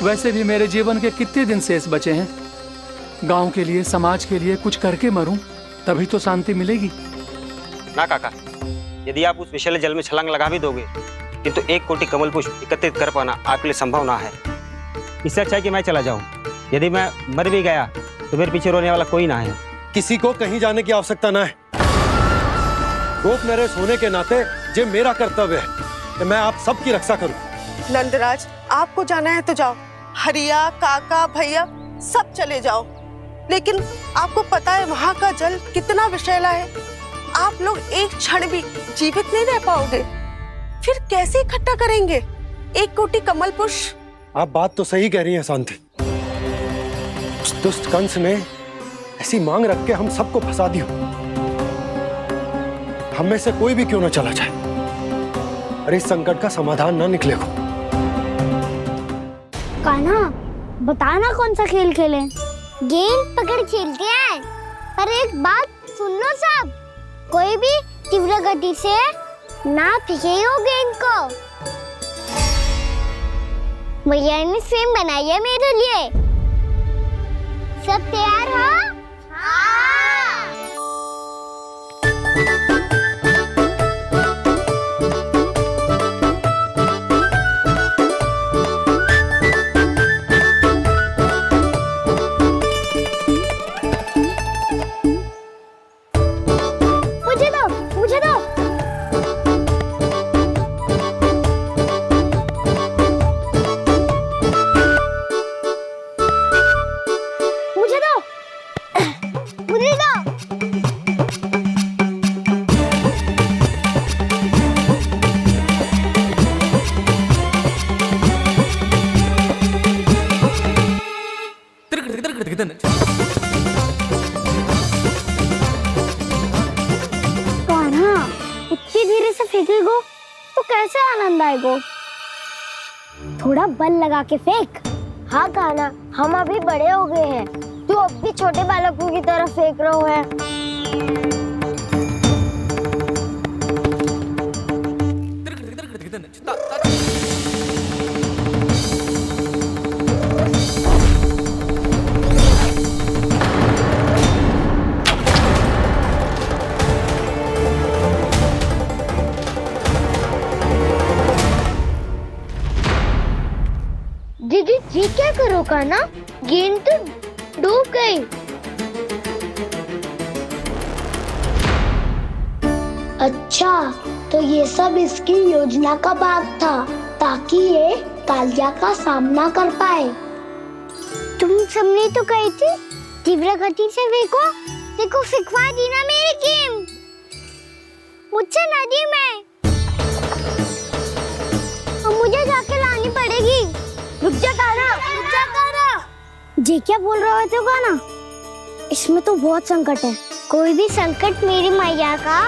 वैसे भी मेरे जीवन के कितने दिन शेष बचे हैं। गांव के लिए, समाज के लिए कुछ करके मरूं, तभी तो शांति मिलेगी। ना काका, यदि आप उस विषैले जल में छलांग लगा भी दोगे, किंतु 1 कोटि कमल पुष्प एकत्रित कर पाना आपके लिए संभव ना है। इससे अच्छा है कि मैं चला जाऊं। यदि मैं मर भी गया तो मेरे पीछे रोने वाला कोई ना है। किसी को कहीं जाने की आवश्यकता ना है। गोप नरेश होने के नाते ये मेरा कर्तव्य है कि मैं आप सबकी रक्षा करूं। नंदराज, आपको जाना है तो जाओ। हरिया, काका, भैया सब चले जाओ। लेकिन आपको पता है वहाँ का जल कितना विषैला है। आप लोग एक क्षण भी जीवित नहीं रह पाओगे। फिर कैसे इकट्ठा करेंगे 1 कोटि कमल पुष्प? आप बात तो सही कह रही हैं शांति। उस दुष्ट कंस ने ऐसी मांग रख के हम सबको फंसा दिया। हम में से कोई भी क्यों ना चला जाए और इस संकट का समाधान ना निकले को। कान्हा, बताना कौन सा खेल खेलें? गेंद पकड़ खेलते हैं। पर एक बात सुन लो सब, कोई भी तीव्र गति से ना फेंकेगा गेंद को। भैया ने फ्रेम बनाई है मेरे लिए। सब तैयार हो? हाँ। मुझे दो, मुझे दो। मुझे दो, मुझे दो। कान्हा, इतनी धीरे से फेंकेगो तो कैसे आनंद आएगो? थोड़ा बल लगा के फेंक। हाँ कान्हा, हम अभी बड़े हो गए हैं, तू अब भी छोटे बालकों की तरह फेंक रहा है। दीदी जी क्या करो कान्हा? गेंद तो डूब गई। अच्छा, तो ये सब इसकी योजना का भाग था ताकि ये कालिया का सामना कर पाए। तुम सबने तो कही थी तीव्र गति से फेंको। देखो फिकवा दी ना मेरी गेम। मुझसे नदी में। अब मुझे जाके लानी पड़ेगी। रुक जा कान्हा, रुक जा कान्हा। जी क्या बोल रहे थे कान्हा? इसमें तो बहुत संकट है। कोई भी संकट मेरी मैया का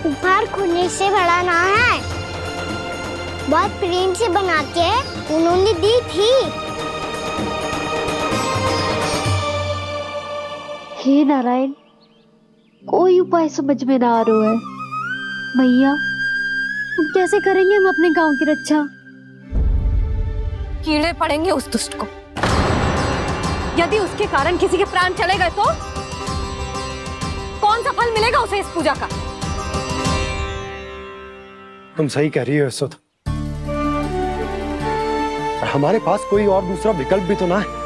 उपहार खुलने से बड़ा ना है। बहुत प्रेम से बना के उन्होंने दी थी। हे नारायण, कोई उपाय समझ में ना आ रहा है। मैया, अब कैसे करेंगे हम अपने गांव की रक्षा? कीड़े पड़ेंगे उस दुष्ट को। यदि उसके कारण किसी के प्राण चले गए तो कौन सा फल मिलेगा उसे इस पूजा का? तुम सही कह रही हो यशोदा। और हमारे पास कोई और दूसरा विकल्प भी तो ना है।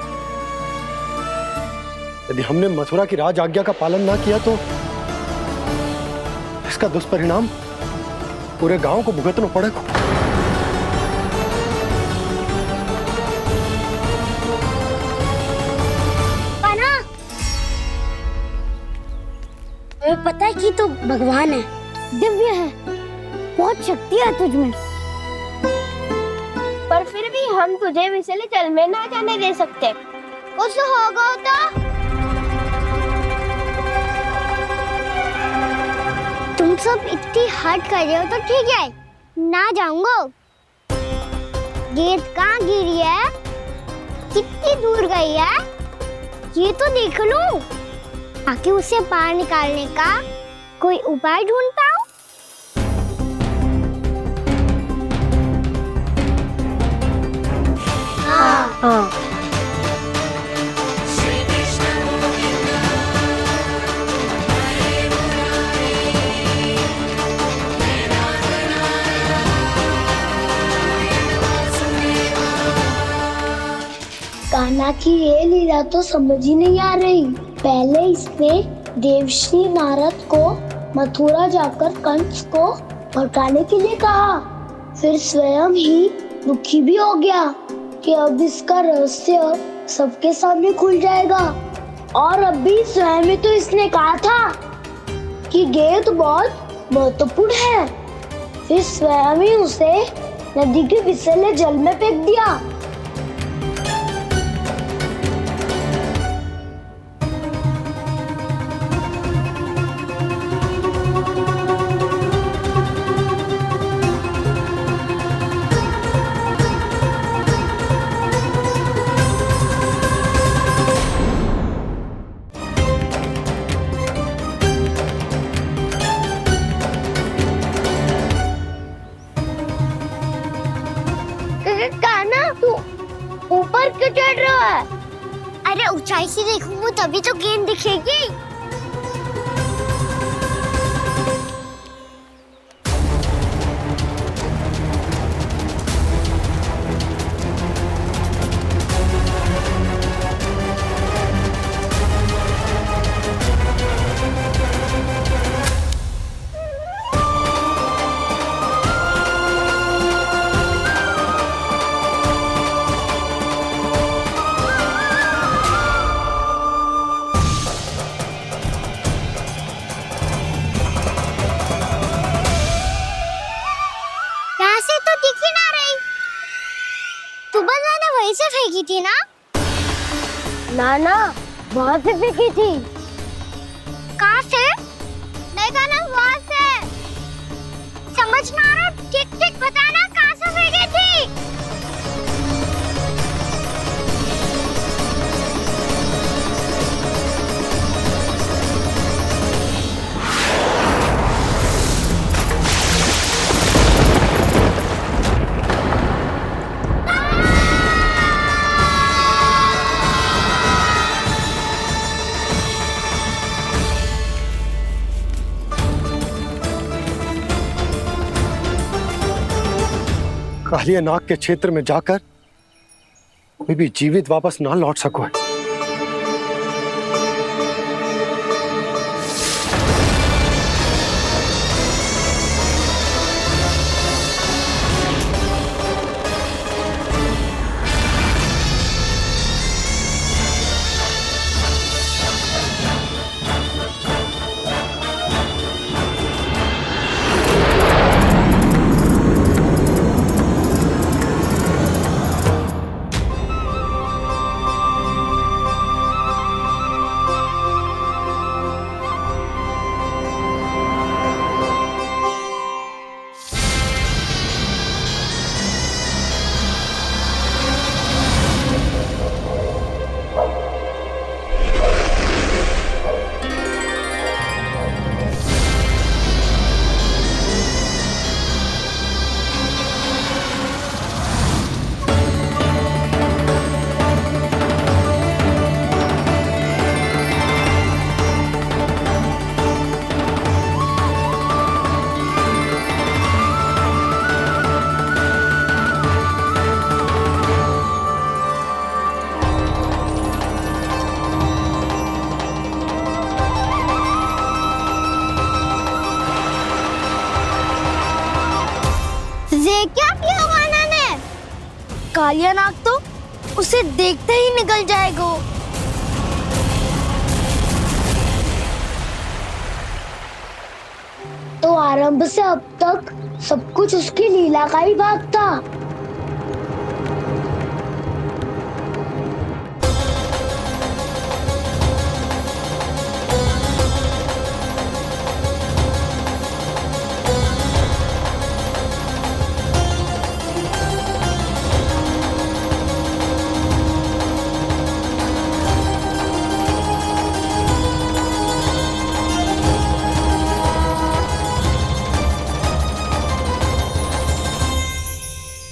यदि हमने मथुरा की राज आज्ञा का पालन ना किया तो इसका दुष्परिणाम पूरे गांव को भुगतना पड़ेगा। कान्हा, तुम्हें पता है कि तू भगवान है, दिव्य है, बहुत शक्ति है तुझ में, पर फिर भी हम तुझे विषैले जल में ना जाने दे सकते। कुछ होगा तो तुम सब इतनी हट कर रहे हो तो ठीक है, ना जाऊंगा। गेंद कहाँ गिरी है, कितनी दूर गई है, ये तो देख लूं, ताकि उसे बाहर निकालने का कोई उपाय ढूंढता हूँ। हाँ। कान्हा की ये लीला तो समझ ही नहीं आ रही। पहले इसने देवश्री नारद को मथुरा जाकर कंस को भड़काने के लिए कहा, फिर स्वयं ही दुखी भी हो गया कि अब इसका रहस्य सबके सामने खुल जाएगा। और अभी स्वयं ही तो इसने कहा था कि गेंद बहुत महत्वपूर्ण है, फिर स्वयं ही उसे नदी के विषैले जल में फेंक दिया। कान्हा, तू ऊपर क्यों चढ़ रहा है? अरे ऊंचाई से देखूंगा तभी तो गेंद दिखेगी। से फेंकी थी ना? ना, वहाँ से फेंकी थी। कहाँ से? नहीं कहना वहाँ से। समझ ना आ रहा, ठीक बताना कहाँ से फेंकी थी? कालिया नाग के क्षेत्र में जाकर कोई भी जीवित वापस ना लौट सको। कालिया नाग तो उसे देखते ही निकल जाएगा। तो आरंभ से अब तक सब कुछ उसकी लीला का ही भाग था।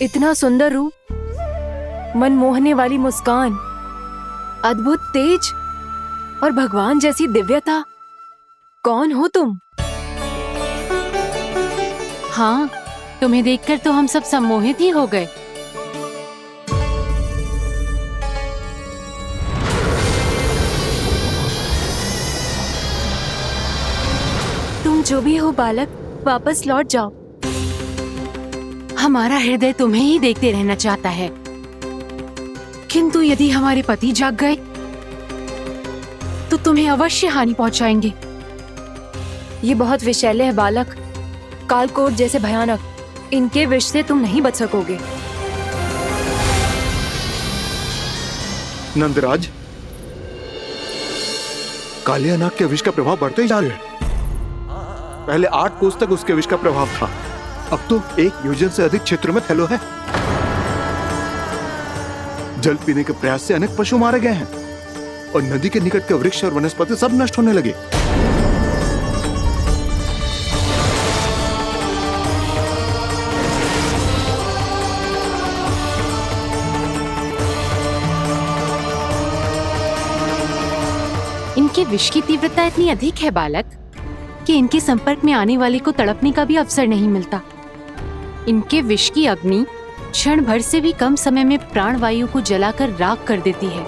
इतना सुंदर रूप, मन मोहने वाली मुस्कान, अद्भुत तेज और भगवान जैसी दिव्यता। कौन हो तुम? हाँ, तुम्हें देखकर तो हम सब सम्मोहित ही हो गए। तुम जो भी हो बालक, वापस लौट जाओ। हमारा हृदय तुम्हें ही देखते रहना चाहता है, किंतु यदि हमारे पति जाग गए तो तुम्हें अवश्य हानि पहुंचाएंगे। ये बहुत विषैले है बालक, कालकोट जैसे भयानक। इनके विष से तुम नहीं बच सकोगे। नंदराज, कालिया नाग के विष का प्रभाव बढ़ते ही जा रहा है। पहले 8 कोस तक उसके विष का प्रभाव था, अब तो 1 योजन से अधिक क्षेत्र में फैलो है। जल पीने के प्रयास से अनेक पशु मारे गए हैं और नदी के निकट के वृक्ष और वनस्पति सब नष्ट होने लगे। इनके विष की तीव्रता इतनी अधिक है बालक कि इनके संपर्क में आने वाले को तड़पने का भी अवसर नहीं मिलता। इनके विष की अग्नि क्षण भर से भी कम समय में प्राणवायु को जलाकर राख कर देती है।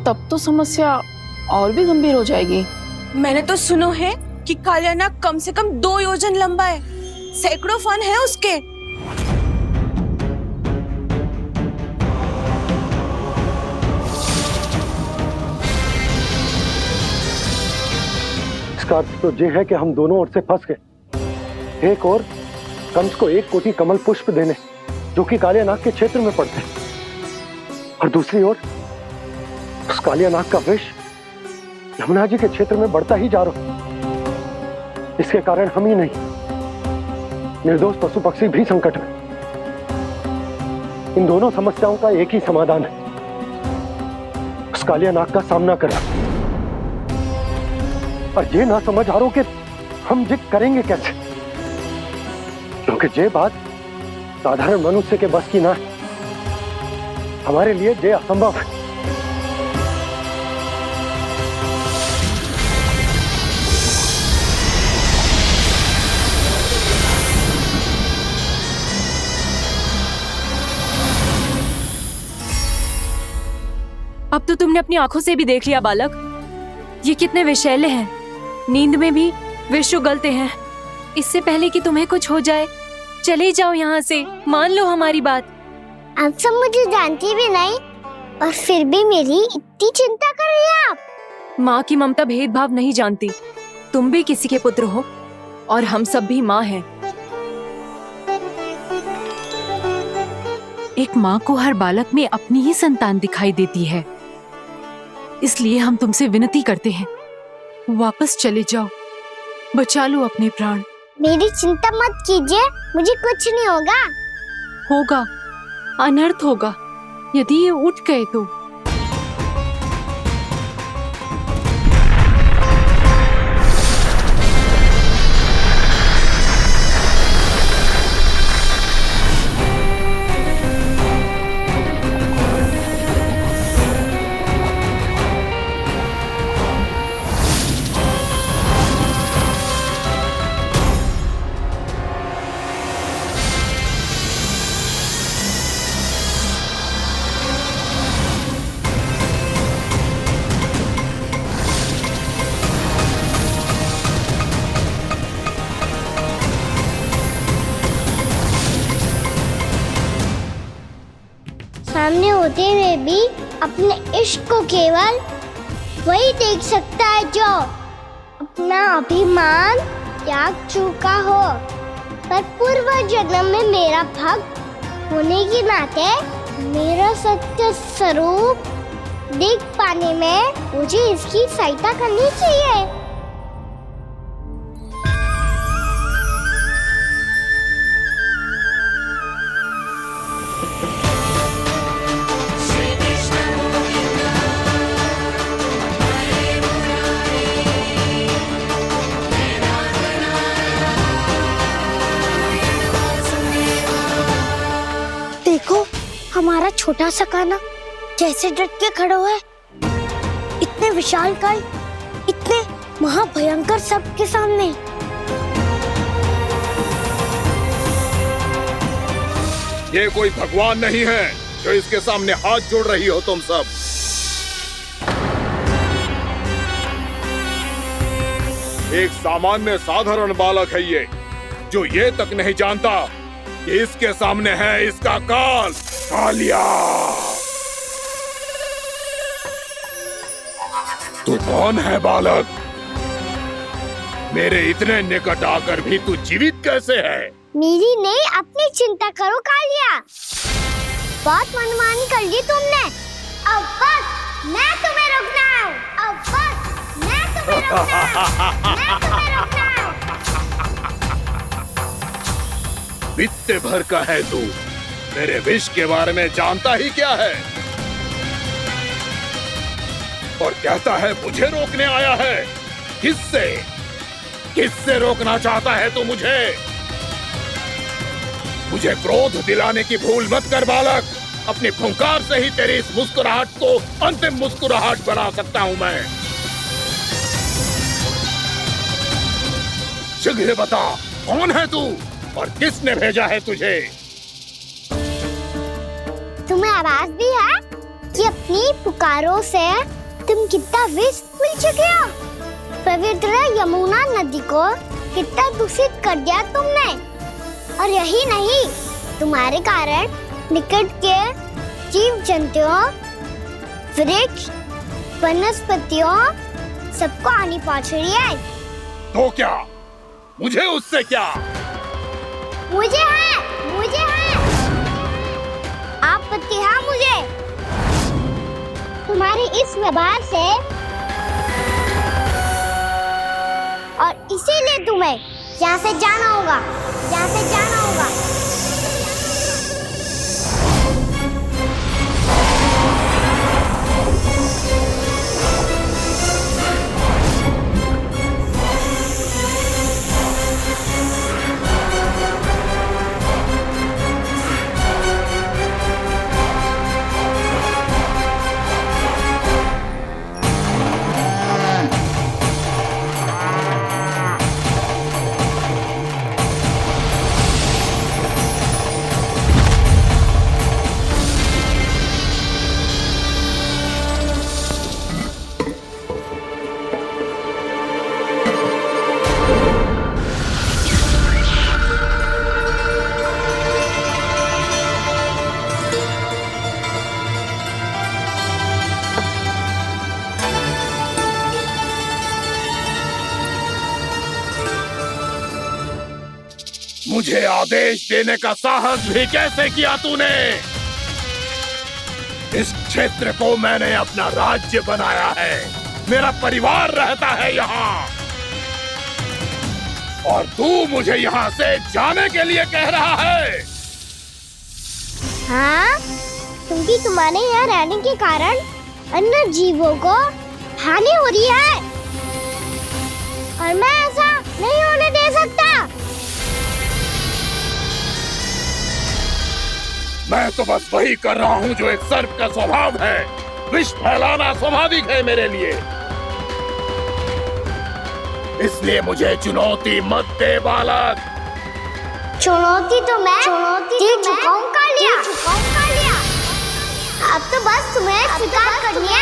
तब तो समस्या और भी गंभीर हो जाएगी। मैंने तो सुनो है कि कालिया नाग कम से कम 2 योजन लंबा है, सैकड़ों फन है उसके। इसका अर्थ तो ये है कि हम दोनों ओर से फंस गए। एक और कंस को 1 कोटि कमल पुष्प देने जो कि कालिया नाग के क्षेत्र में पड़ते हैं, और दूसरी ओर उस कालिया नाग का विष यमुना जी के क्षेत्र में बढ़ता ही जा रहा। इसके कारण हम ही नहीं, निर्दोष पशु पक्षी भी संकट में। इन दोनों समस्याओं का एक ही समाधान है, उस कालिया नाग का सामना करना। और ये ना समझ आ रहा कि हम ये करेंगे कैसे, क्योंकि ये बात साधारण मनुष्य के बस की ना है। हमारे लिए ये असंभव है। अब तो तुमने अपनी आंखों से भी देख लिया बालक, ये कितने विषैले हैं। नींद में भी विष उगलते हैं। इससे पहले कि तुम्हें कुछ हो जाए, चले जाओ यहाँ से, मान लो हमारी बात। आप सब मुझे जानती भी नहीं और फिर भी मेरी इतनी चिंता कर रही हैं आप। माँ की ममता भेदभाव नहीं जानती। तुम भी किसी के पुत्र हो और हम सब भी माँ हैं। एक माँ को हर बालक में अपनी ही संतान दिखाई देती है, इसलिए हम तुमसे विनती करते हैं, वापस चले जाओ, बचा लो अपने प्राण। मेरी चिंता मत कीजिए, मुझे कुछ नहीं होगा। होगा, अनर्थ होगा यदि ये उठ गए तो। सामने होते हुए भी अपने इश्क को केवल वही देख सकता है जो अपना अभिमान त्याग चुका हो। पर पूर्व जन्म में मेरा भक्त होने के नाते मेरा सत्य स्वरूप देख पाने में मुझे इसकी सहायता करनी चाहिए। देखो हमारा छोटा सा कान्हा कैसे डट के खड़ा हुआ है, इतने विशालकाय, इतने महाभयंकर सबके सामने। ये कोई भगवान नहीं है जो इसके सामने हाथ जोड़ रही हो तुम सब। एक सामान्य साधारण बालक है ये, जो ये तक नहीं जानता कि इसके सामने है इसका काल, कालिया। तू कौन है बालक? मेरे इतने निकट आकर भी तू जीवित कैसे है? मेरी नहीं, अपनी चिंता करो कालिया। बहुत मनमानी कर ली तुमने। अब बस मैं तुम्हें रोकना हूँ। अब बस मैं तुम्हें रोकना हूँ। बित्ते भर का है तू, मेरे विष के बारे में जानता ही क्या है? और कहता है मुझे रोकने आया है। किससे? किससे रोकना चाहता है तू मुझे? मुझे क्रोध दिलाने की भूल मत कर बालक। अपनी फुंकार से ही तेरी इस मुस्कुराहट को अंतिम मुस्कुराहट बना सकता हूं मैं। शीघ्र बता, कौन है तू और किसने भेजा है तुझे? तुम्हें आवाज भी है कि अपनी पुकारों से तुम कितना विष भूल चुके हो। पवित्र यमुना नदी को कितना दूषित कर दिया तुमने। और यही नहीं, तुम्हारे कारण निकट के जीव जंतुओं, वृक्ष, वनस्पतियों सबको हानि पहुंच रही है। तो क्या? मुझे उससे क्या? मुझे है आपत्ति है मुझे तुम्हारे इस व्यवहार से, और इसीलिए तुम्हें यहाँ से जाना होगा। मुझे आदेश देने का साहस भी कैसे किया तूने? इस क्षेत्र को मैंने अपना राज्य बनाया है, मेरा परिवार रहता है यहाँ, और तू मुझे यहाँ से जाने के लिए कह रहा है? हाँ, क्योंकि तुम्हारे यहाँ रहने के कारण अन्य जीवों को हानि हो रही है, और मैं ऐसा नहीं होने दे सकता। मैं तो बस वही कर रहा हूँ जो एक सर्प का स्वभाव है। विष फैलाना स्वाभाविक है मेरे लिए, इसलिए मुझे चुनौती मत दे बालक। चुनौती तो मैं दे चुका हूँ कालिया। अब तो बस तुम्हें स्वीकार करनी है।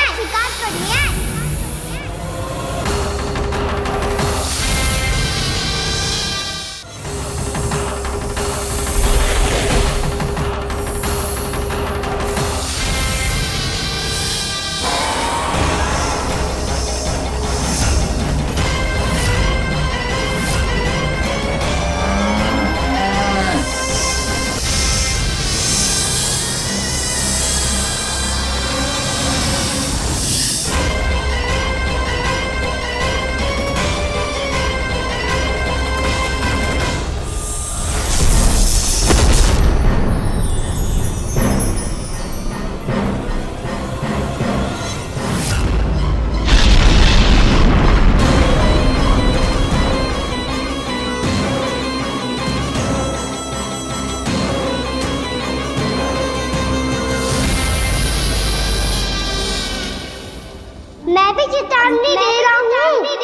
चेतावनी दे रहा हूँ,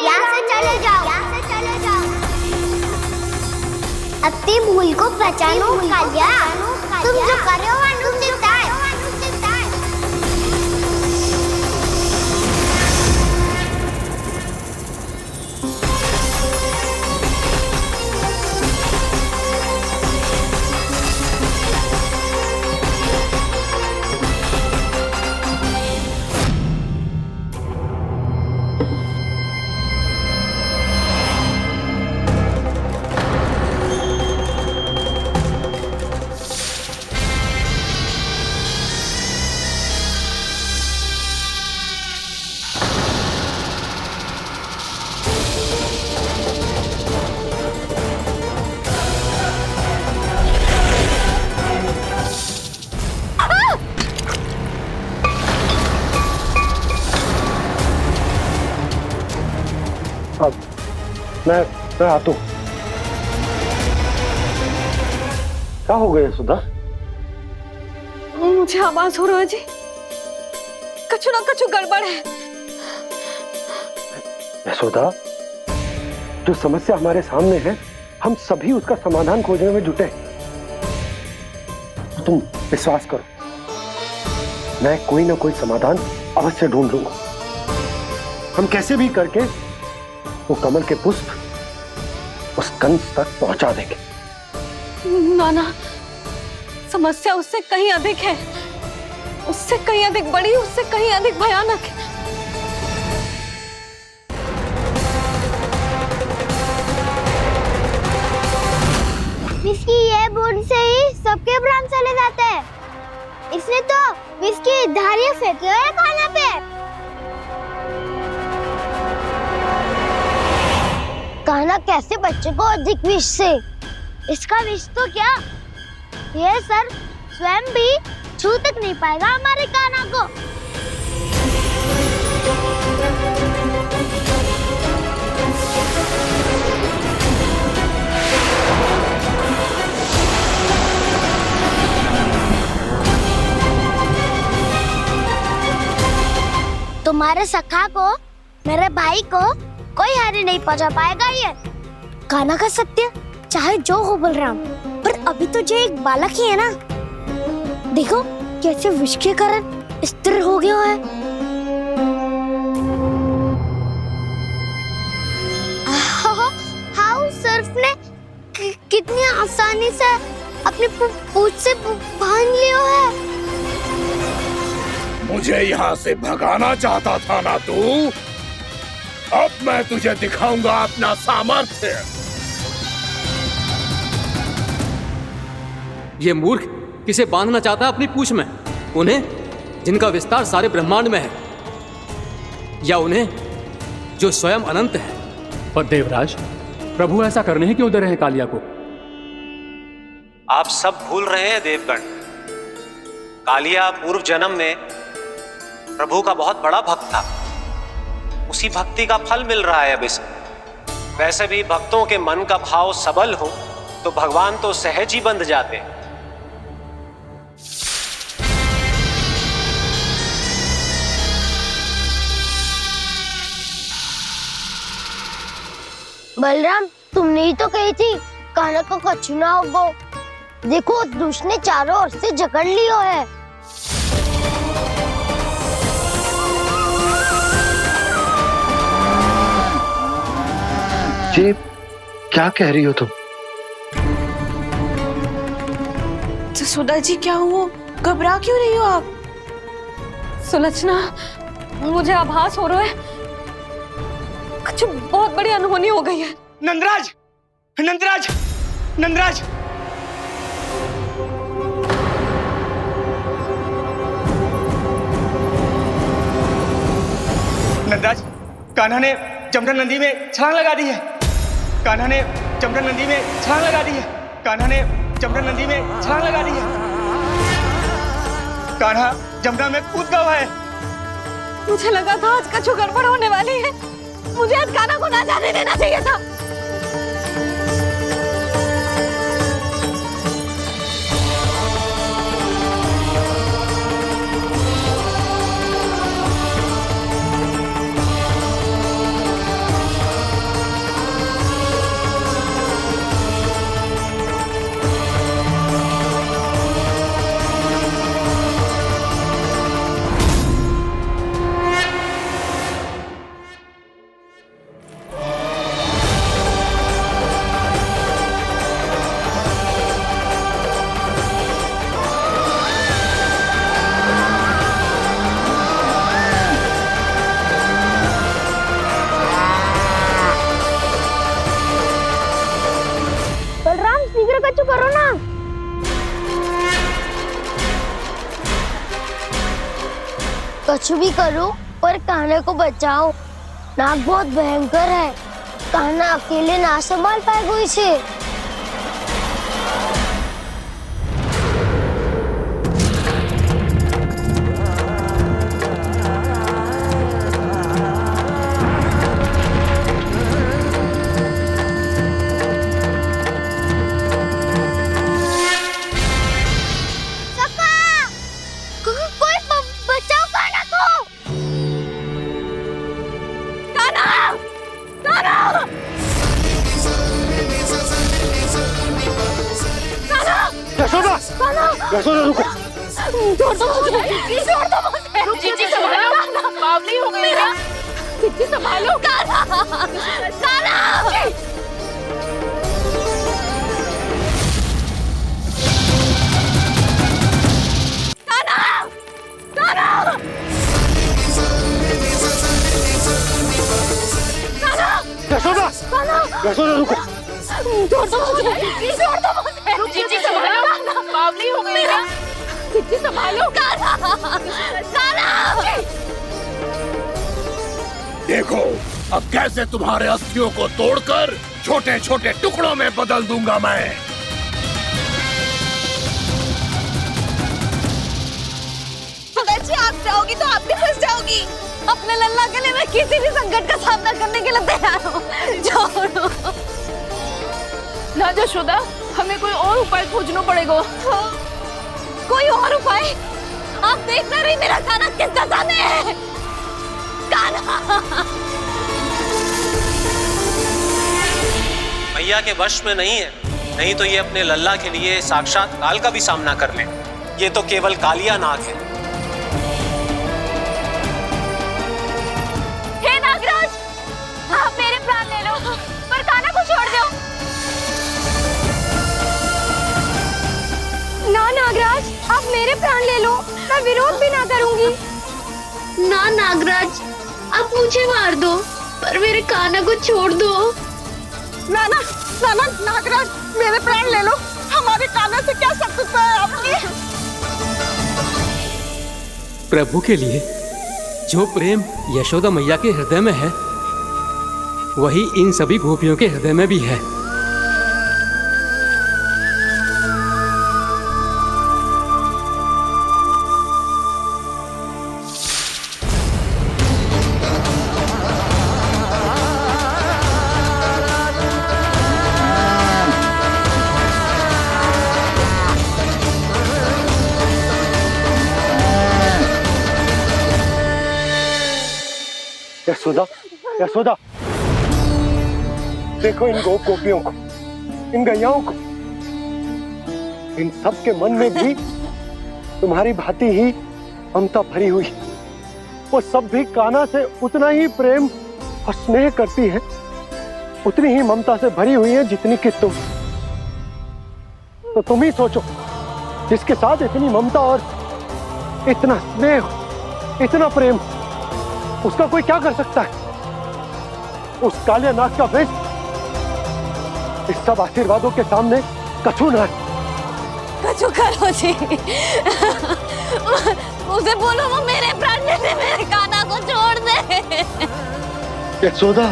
यहाँ से चले जाओ, अपनी भूल को पहचानो कालिया, तुम जो कर रहे हो अनुचित है। मैं आता हूँ। क्या हो गया सुधा? मुझे आवाज हो रहा है जी, कछु ना कछु गड़बड़ है। यशोदा, जो समस्या हमारे सामने है, हम सभी उसका समाधान खोजने में जुटे। तो तुम विश्वास करो, मैं कोई ना कोई समाधान अवश्य ढूंढ लूंगा। हम कैसे भी करके वो कमल के पुष्प उस कंस तक पहुंचा देंगे। नाना, समस्या उससे कहीं अधिक है, उससे कहीं अधिक बड़ी, उससे कहीं अधिक भयानक है। इसकी ये बूंद से ही सबके प्राण चले जाते हैं। इसने तो विष की धारियां फेंकी है खाना पे। कान्हा कैसे बच्चे को अधिक विष से? इसका विष तो क्या, ये सर स्वयं भी छू तक नहीं पाएगा हमारे कान्हा को। तुम्हारे सखा को, मेरे भाई को कोई हानि नहीं पहुंचा पाएगा। ये कान्हा का सत्य चाहे जो हो बलराम, पर अभी तो जो एक बालक ही है ना। देखो कैसे विष के कारण स्थिर हो गया है। हाउ सर्फ ने कितनी आसानी से अपनी पूंछ से बांध लिया है। मुझे यहाँ से भगाना चाहता था ना तू? अब मैं तुझे दिखाऊंगा अपना सामर्थ्य। ये मूर्ख किसे बांधना चाहता है अपनी पूंछ में? उन्हें जिनका विस्तार सारे ब्रह्मांड में है, या उन्हें जो स्वयं अनंत है? पर देवराज, प्रभु ऐसा करने ही क्यों दे रहे हैं कालिया को? आप सब भूल रहे हैं देवगण, कालिया पूर्व जन्म में प्रभु का बहुत बड़ा भक्त था। उसी भक्ति का फल मिल रहा है अब इसे। वैसे भी भक्तों के मन का भाव सबल हो तो भगवान तो सहज ही बंध जाते हैं। बलराम, तुमने ही तो कही थी कान्हा को कछु ना होगो। देखो दुष्ट ने चारों ओर से जकड़ लियो है। ये क्या कह रही हो तुम? सुधा जी, क्या हुआ? घबरा क्यों रही हो आप? सुलक्षणा, मुझे आभास हो रहा है कुछ बहुत बड़ी अनहोनी हो गई है। नंदराज, नंदराज, नंदराज, नंदराज, कान्हा ने जमुना नदी में छलांग लगा दी है। कान्हा ने जमुना नदी में छलांग लगा दी है। कान्हा ने जमुना नदी में छलांग लगा दी है। कान्हा जमुना में कूद गया है। मुझे लगा था आज कछु गड़बड़ होने वाली है। मुझे आज कान्हा को ना जाने देना चाहिए था। कुछ भी करो पर कान्हा को बचाओ। नाग बहुत भयंकर है, कान्हा अकेले ना संभाल पाएगा इसे। यशोदा रुको। छोड़ दो मुझे, छोड़ दो मुझे। जीजी संभालो, बावली हो गई क्या? जीजी संभालो। कान्हा, कान्हा। यशोदा, यशोदा रुको। छोड़ दो मुझे, छोड़ दो मुझे। जीजी संभालो, बावली हो गई क्या? जीजी संभालो। देखो अब कैसे तुम्हारे अस्थियों को तोड़कर छोटे छोटे टुकड़ों में बदल दूंगा मैं। जी आप जाओगी तो आप भी फंस जाओगी। अपने लल्ला के लिए मैं किसी भी संकट का सामना करने के लिए तैयार हूँ। छोड़ो ना यशोदा, हमें कोई और उपाय खोजना पड़ेगा। कोई और उपाय? आप देख ना रही मेरा कान्हा किस दशा में है। कान्हा मैया के वश में नहीं है, नहीं तो ये अपने लल्ला के लिए साक्षात काल का भी सामना कर ले। ये तो केवल कालिया नाग है। हे नागराज, आप मेरे प्राण ले लो पर कान्हा को छोड़ दो। ना नागराज, आप मेरे प्राण ले लो, मैं विरोध भी ना करूंगी। ना नागराज, आप मुझे मार दो पर मेरे कान्हा को छोड़ दो। ना ना ना ना नागराज, मेरे प्राण ले लो। हमारे कान्हा से क्या शत्रुता है आपकी? प्रभु के लिए जो प्रेम यशोदा मैया के हृदय में है, वही इन सभी गोपियों के हृदय में भी है। यशोदा, यशोदा, देखो इन गोपियों को, इन गैयाओं को। इन सब के मन में भी तुम्हारी भांति ही ममता भरी हुई। वो सब भी कान्हा से उतना ही प्रेम और स्नेह करती है, उतनी ही ममता से भरी हुई है जितनी कि तुम। तो तुम ही सोचो, जिसके साथ इतनी ममता और इतना स्नेह, इतना प्रेम, उसका कोई क्या कर सकता है? उस कालिया नाग का वेश इस सब आशीर्वादों के सामने कछु न है। कछु करो जी। उसे बोलो वो मेरे प्राण ले ले, मेरे कान्हा को छोड़ दे। यशोदा,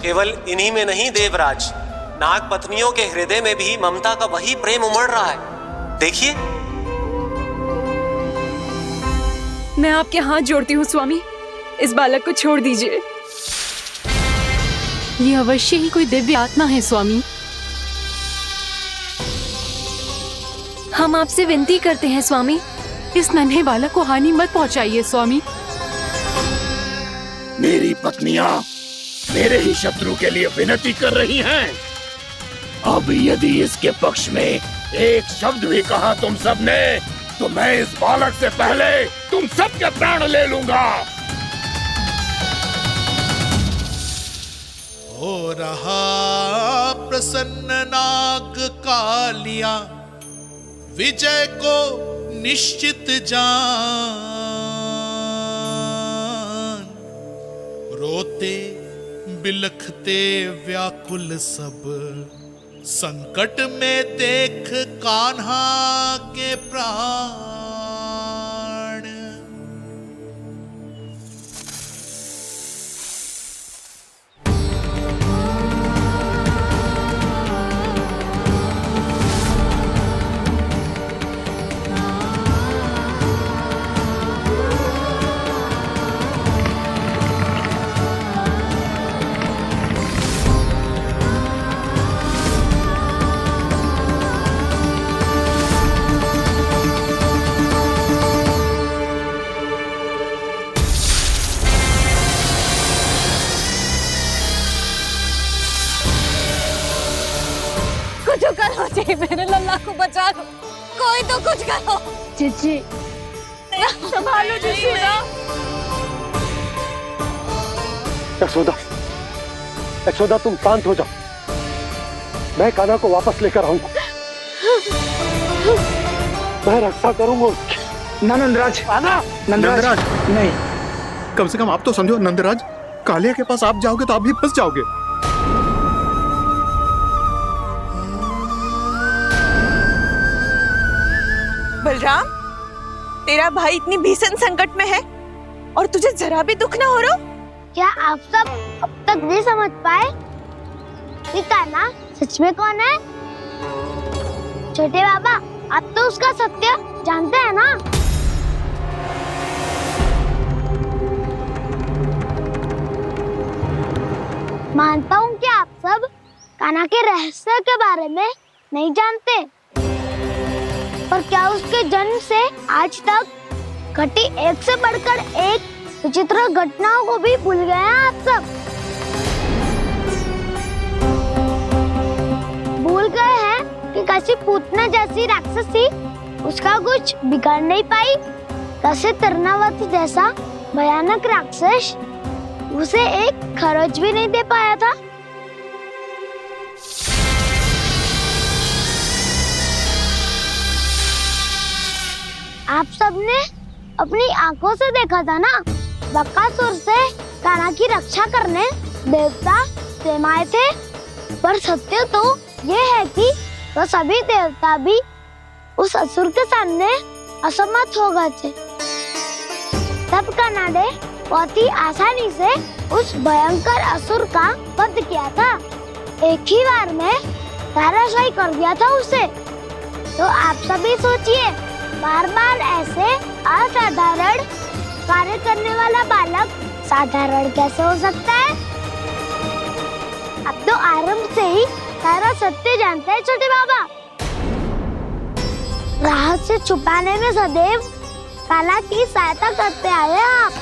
केवल इन्हीं में नहीं देवराज, नाग पत्नियों के हृदय में भी ममता का वही प्रेम उमड़ रहा है। देखिए। मैं आपके हाथ जोड़ती हूँ स्वामी, इस बालक को छोड़ दीजिए। ये अवश्य ही कोई दिव्य आत्मा है स्वामी। हम आपसे विनती करते हैं स्वामी, इस नन्हे बालक को हानि मत पहुंचाइए स्वामी। मेरी पत्नियां मेरे ही शत्रु के लिए विनती कर रही हैं। अब यदि इसके पक्ष में एक शब्द भी कहा तुम सबने, तो मैं इस बालक से पहले तुम सबके प्राण ले लूंगा। हो रहा प्रसन्न नाग कालिया, विजय को निश्चित जान। रोते बिलखते व्याकुल सब संकट में देख कान्हा के प्राण। कुछ करो जी, मेरे लल्ला को बचा लो, कोई तो कुछ करो। जीजी संभालो जीजी। यशोदा, यशोदा तुम शांत हो जाओ, मैं कान्हा को वापस लेकर आऊंगा, मैं रक्षा करूंगा उसकी। ना नंदराज, नंदराज नहीं, कम से कम आप तो समझो नंदराज, कालिया के पास आप जाओगे तो आप भी फंस जाओगे। बलराम, तेरा भाई इतनी भीषण संकट में है और तुझे जरा भी दुख ना हो रहा? क्या आप सब अब तक नहीं समझ पाए कि कान्हा सच में कौन है? छोटे बाबा, आप तो उसका सत्य जानते हैं ना? मानता हूँ कि आप सब कान्हा के रहस्य के बारे में नहीं जानते, पर क्या उसके जन्म से आज तक घटी एक से बढ़कर एक विचित्र घटनाओं को भी भूल गए हैं आप सब? भूल गए हैं कि कैसी पूतना जैसी राक्षसी उसका कुछ बिगाड़ नहीं पाई, कैसे तरनावती जैसा भयानक राक्षस उसे एक खरोच भी नहीं दे पाया था। आप सबने अपनी आंखों से देखा था ना, बकासुर से कान्हा की रक्षा करने देवता स्वयं आए थे, पर सत्य तो ये है कि वो सभी देवता भी उस असुर के सामने असमर्थ हो गए थे। तब कान्हा ने बहुत ही आसानी से उस भयंकर असुर का वध किया था, एक ही बार में धराशायी कर दिया था उसे। तो आप सभी सोचिए, बार बार ऐसे असाधारण कार्य करने वाला बालक साधारण कैसे हो सकता है? अब तो आरंभ से ही सारा सत्य जानते हैं छोटे बाबा। रहस्य छुपाने में सदैव कान्हा की सहायता करते आए हैं आप,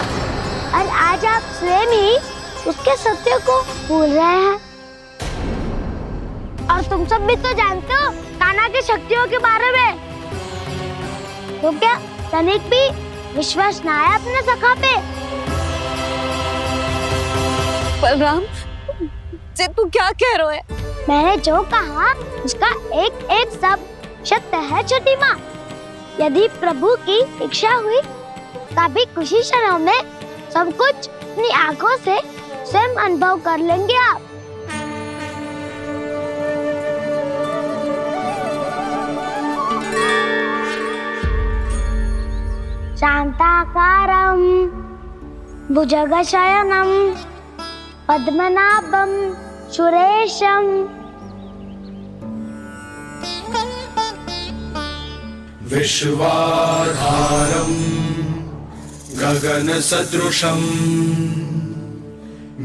और आज आप स्वयं ही उसके सत्य को भूल रहे हैं। और तुम सब भी तो जानते हो कान्हा की शक्तियों के बारे में, तो क्या तनिक भी विश्वास ना है अपने सखा पे? बलराम जी, तू क्या कह रहे है? मैंने जो कहा उसका एक एक शब्द सत्य है छोटी माँ। यदि प्रभु की इच्छा हुई तभी कुछ ही क्षणों में सब कुछ अपनी आंखों से स्वयं अनुभव कर लेंगे आप। शांताकारं भुजगशयनं पद्मनाभं सुरेशं विश्वाधारं गगनसदृशं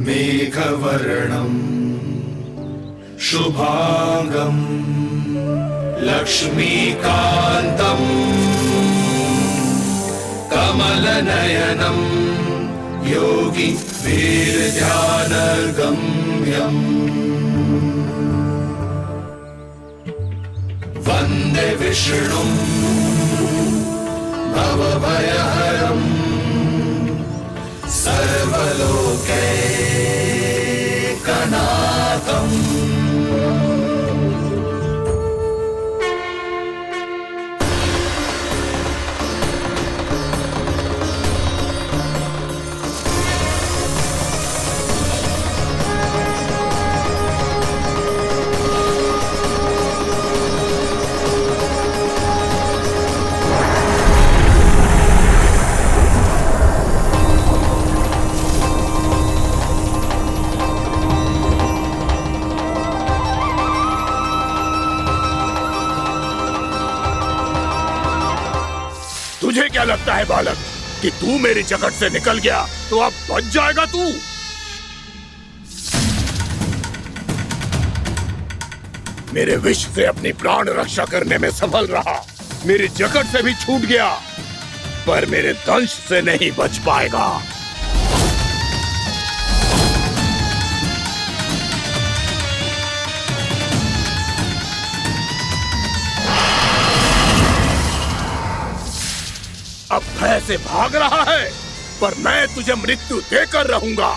मेघवर्णं शुभांगं लक्ष्मीकान्तं कमलनयनं योगी वीरध्यानगम्यं वन्दे विष्णुं भवभयहरं सर्वलोकैकनाथम् तुझे क्या लगता है बालक कि तू मेरी जकड़ से निकल गया तो अब बच जाएगा तू? मेरे विष से अपनी प्राण रक्षा करने में सफल रहा, मेरी जकड़ से भी छूट गया, पर मेरे दंश से नहीं बच पाएगा। अब भय से भाग रहा है, पर मैं तुझे मृत्यु देकर रहूंगा।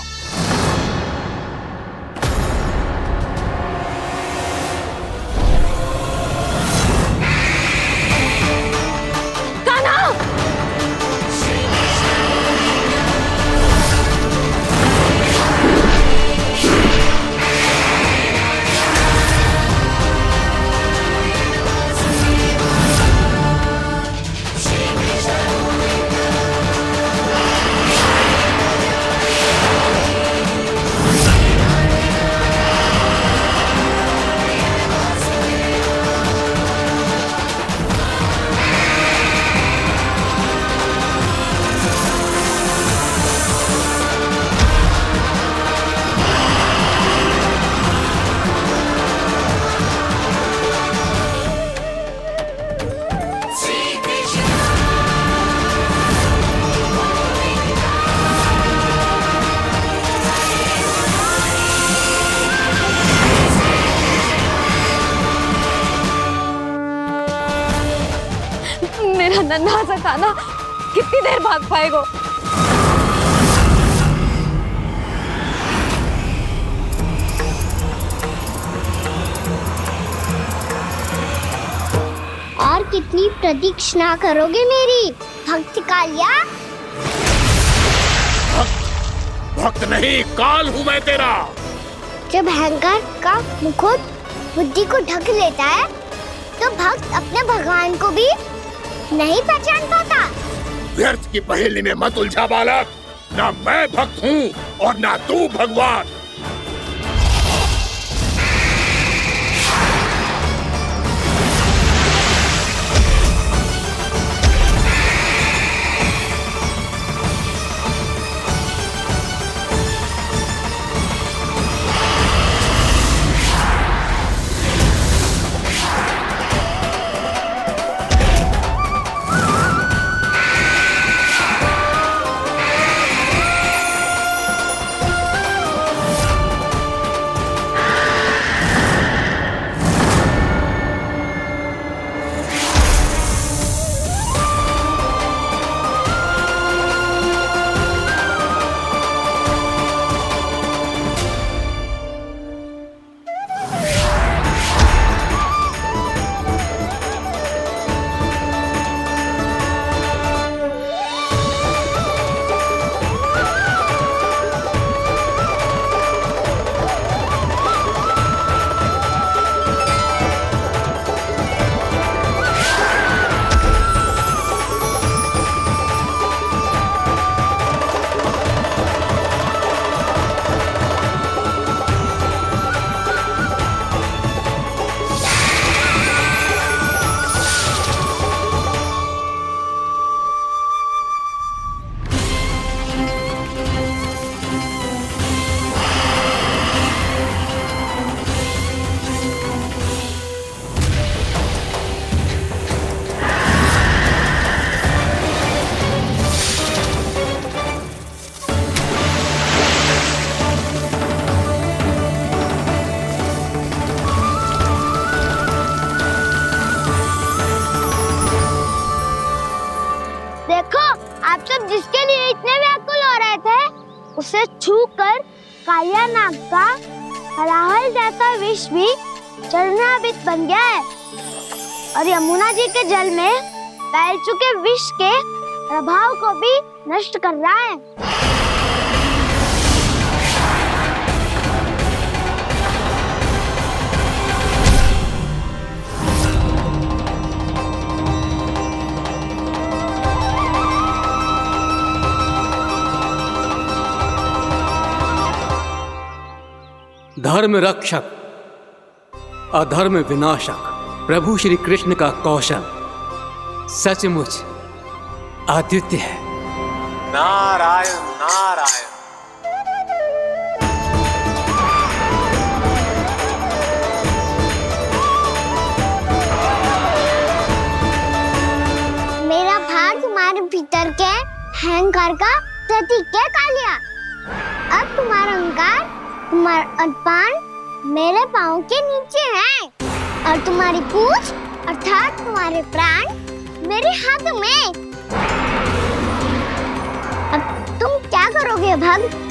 मेरा नन्हा सा कान्हा कितनी देर भाग पाएगा? और कितनी प्रतीक्षा करोगे मेरी भक्त कालिया? भक्त नहीं, काल हूं मैं तेरा। जब अहंकार का मुकुट बुद्धि को ढक लेता है तो भक्त अपने भगवान को भी नहीं पहचान पाता। व्यर्थ की पहेली में मत उलझा बालक, ना मैं भक्त हूँ और ना तू भगवान। जिसके लिए इतने व्याकुल हो रहे थे, उसे छूकर कालिया नाग का हलाहल जैसा विष भी चरणामृत बन गया है और यमुना जी के जल में फैल चुके विष के प्रभाव को भी नष्ट कर रहा है। धर्म रक्षक, अधर्म विनाशक प्रभु श्री कृष्ण का कौशल सचमुच अद्वितीय है। नारायण नारायण। मेरा भार तुम्हारे भीतर के अहंकार का प्रतीक है कालिया। अब तुम्हारा अहंकार, तुम्हारा अनपान मेरे पाँव के नीचे है और तुम्हारी पूंछ अर्थात तुम्हारे प्राण मेरे हाथ में। अब तुम क्या करोगे भक्त?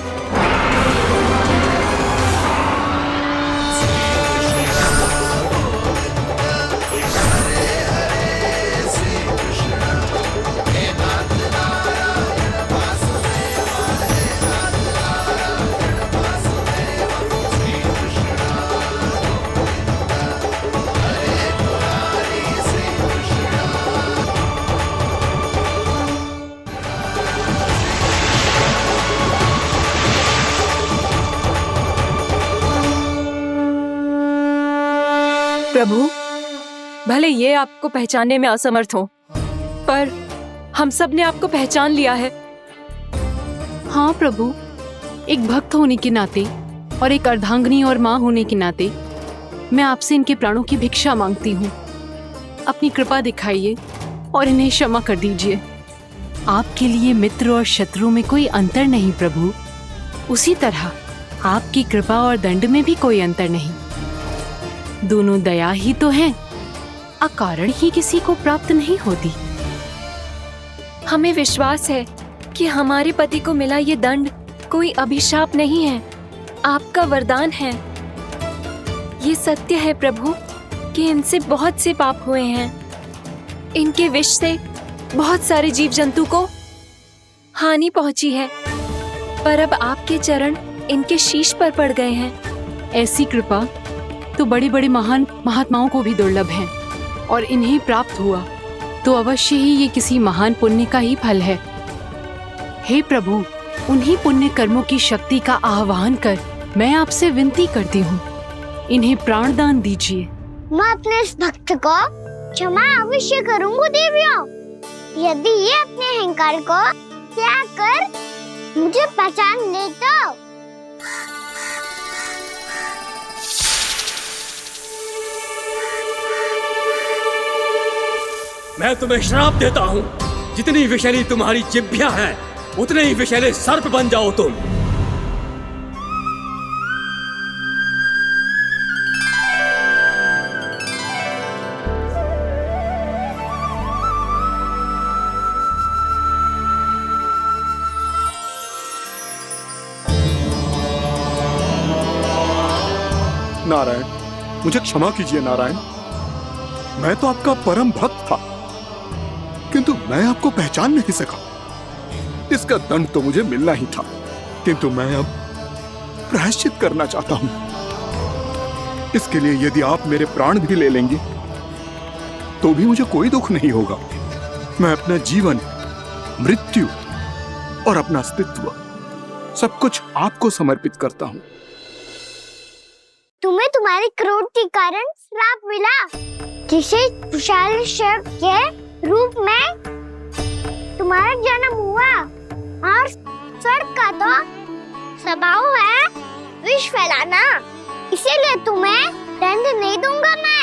प्रभु, भले ये आपको पहचानने में असमर्थ हो, पर हम सब ने आपको पहचान लिया है। हाँ प्रभु, एक भक्त होने के नाते और एक अर्धांगिनी और माँ होने के नाते मैं आपसे इनके प्राणों की भिक्षा मांगती हूँ। अपनी कृपा दिखाइए और इन्हें क्षमा कर दीजिए। आपके लिए मित्र और शत्रु में कोई अंतर नहीं प्रभु। उसी तरह आपकी कृपा और दंड में भी कोई अंतर नहीं। दोनों दया ही तो हैं, अकारण ही किसी को प्राप्त नहीं होती। हमें विश्वास है कि हमारे पति को मिला ये दंड कोई अभिशाप नहीं है, आपका वरदान है। ये सत्य है प्रभु कि इनसे बहुत से पाप हुए हैं। इनके विष से बहुत सारे जीव जंतु को हानि पहुंची है, पर अब आपके चरण इनके शीश पर पड़ गए हैं। ऐसी कृपा तो बड़े बड़े महान महात्माओं को भी दुर्लभ है, और इन्हें प्राप्त हुआ तो अवश्य ही ये किसी महान पुण्य का ही फल है। हे प्रभु, उन्हीं पुण्य कर्मों की शक्ति का आह्वान कर मैं आपसे विनती करती हूँ, इन्हें प्राणदान दीजिए। मैं अपने इस भक्त को क्षमा अवश्य करूंगी देवियों, यदि ये अपने अहंकार को त्याग कर मुझे पहचान ले तो। मैं तुम्हें श्राप देता हूँ, जितनी विषैली तुम्हारी जिह्वा है उतने ही विषैले सर्प बन जाओ तुम। नारायण, मुझे क्षमा कीजिए नारायण। मैं तो आपका परम भक्त था, किंतु मैं आपको पहचान नहीं सका। इसका दंड तो मुझे मिलना ही था, किंतु मैं अब प्रायश्चित करना चाहता हूं। इसके लिए यदि आप मेरे प्राण भी ले लेंगे तो भी मुझे कोई दुख नहीं होगा। मैं अपना जीवन, मृत्यु और अपना अस्तित्व सब कुछ आपको समर्पित करता हूं। तुम्हें तुम्हारी क्रोध के कारण श्राप मिला, जिसे विशाल सर्प के रूप में तुम्हारा जन्म हुआ, और सर्प का तो स्वभाव है विष फैलाना। इसीलिए तुम्हें दंड नहीं दूंगा मैं।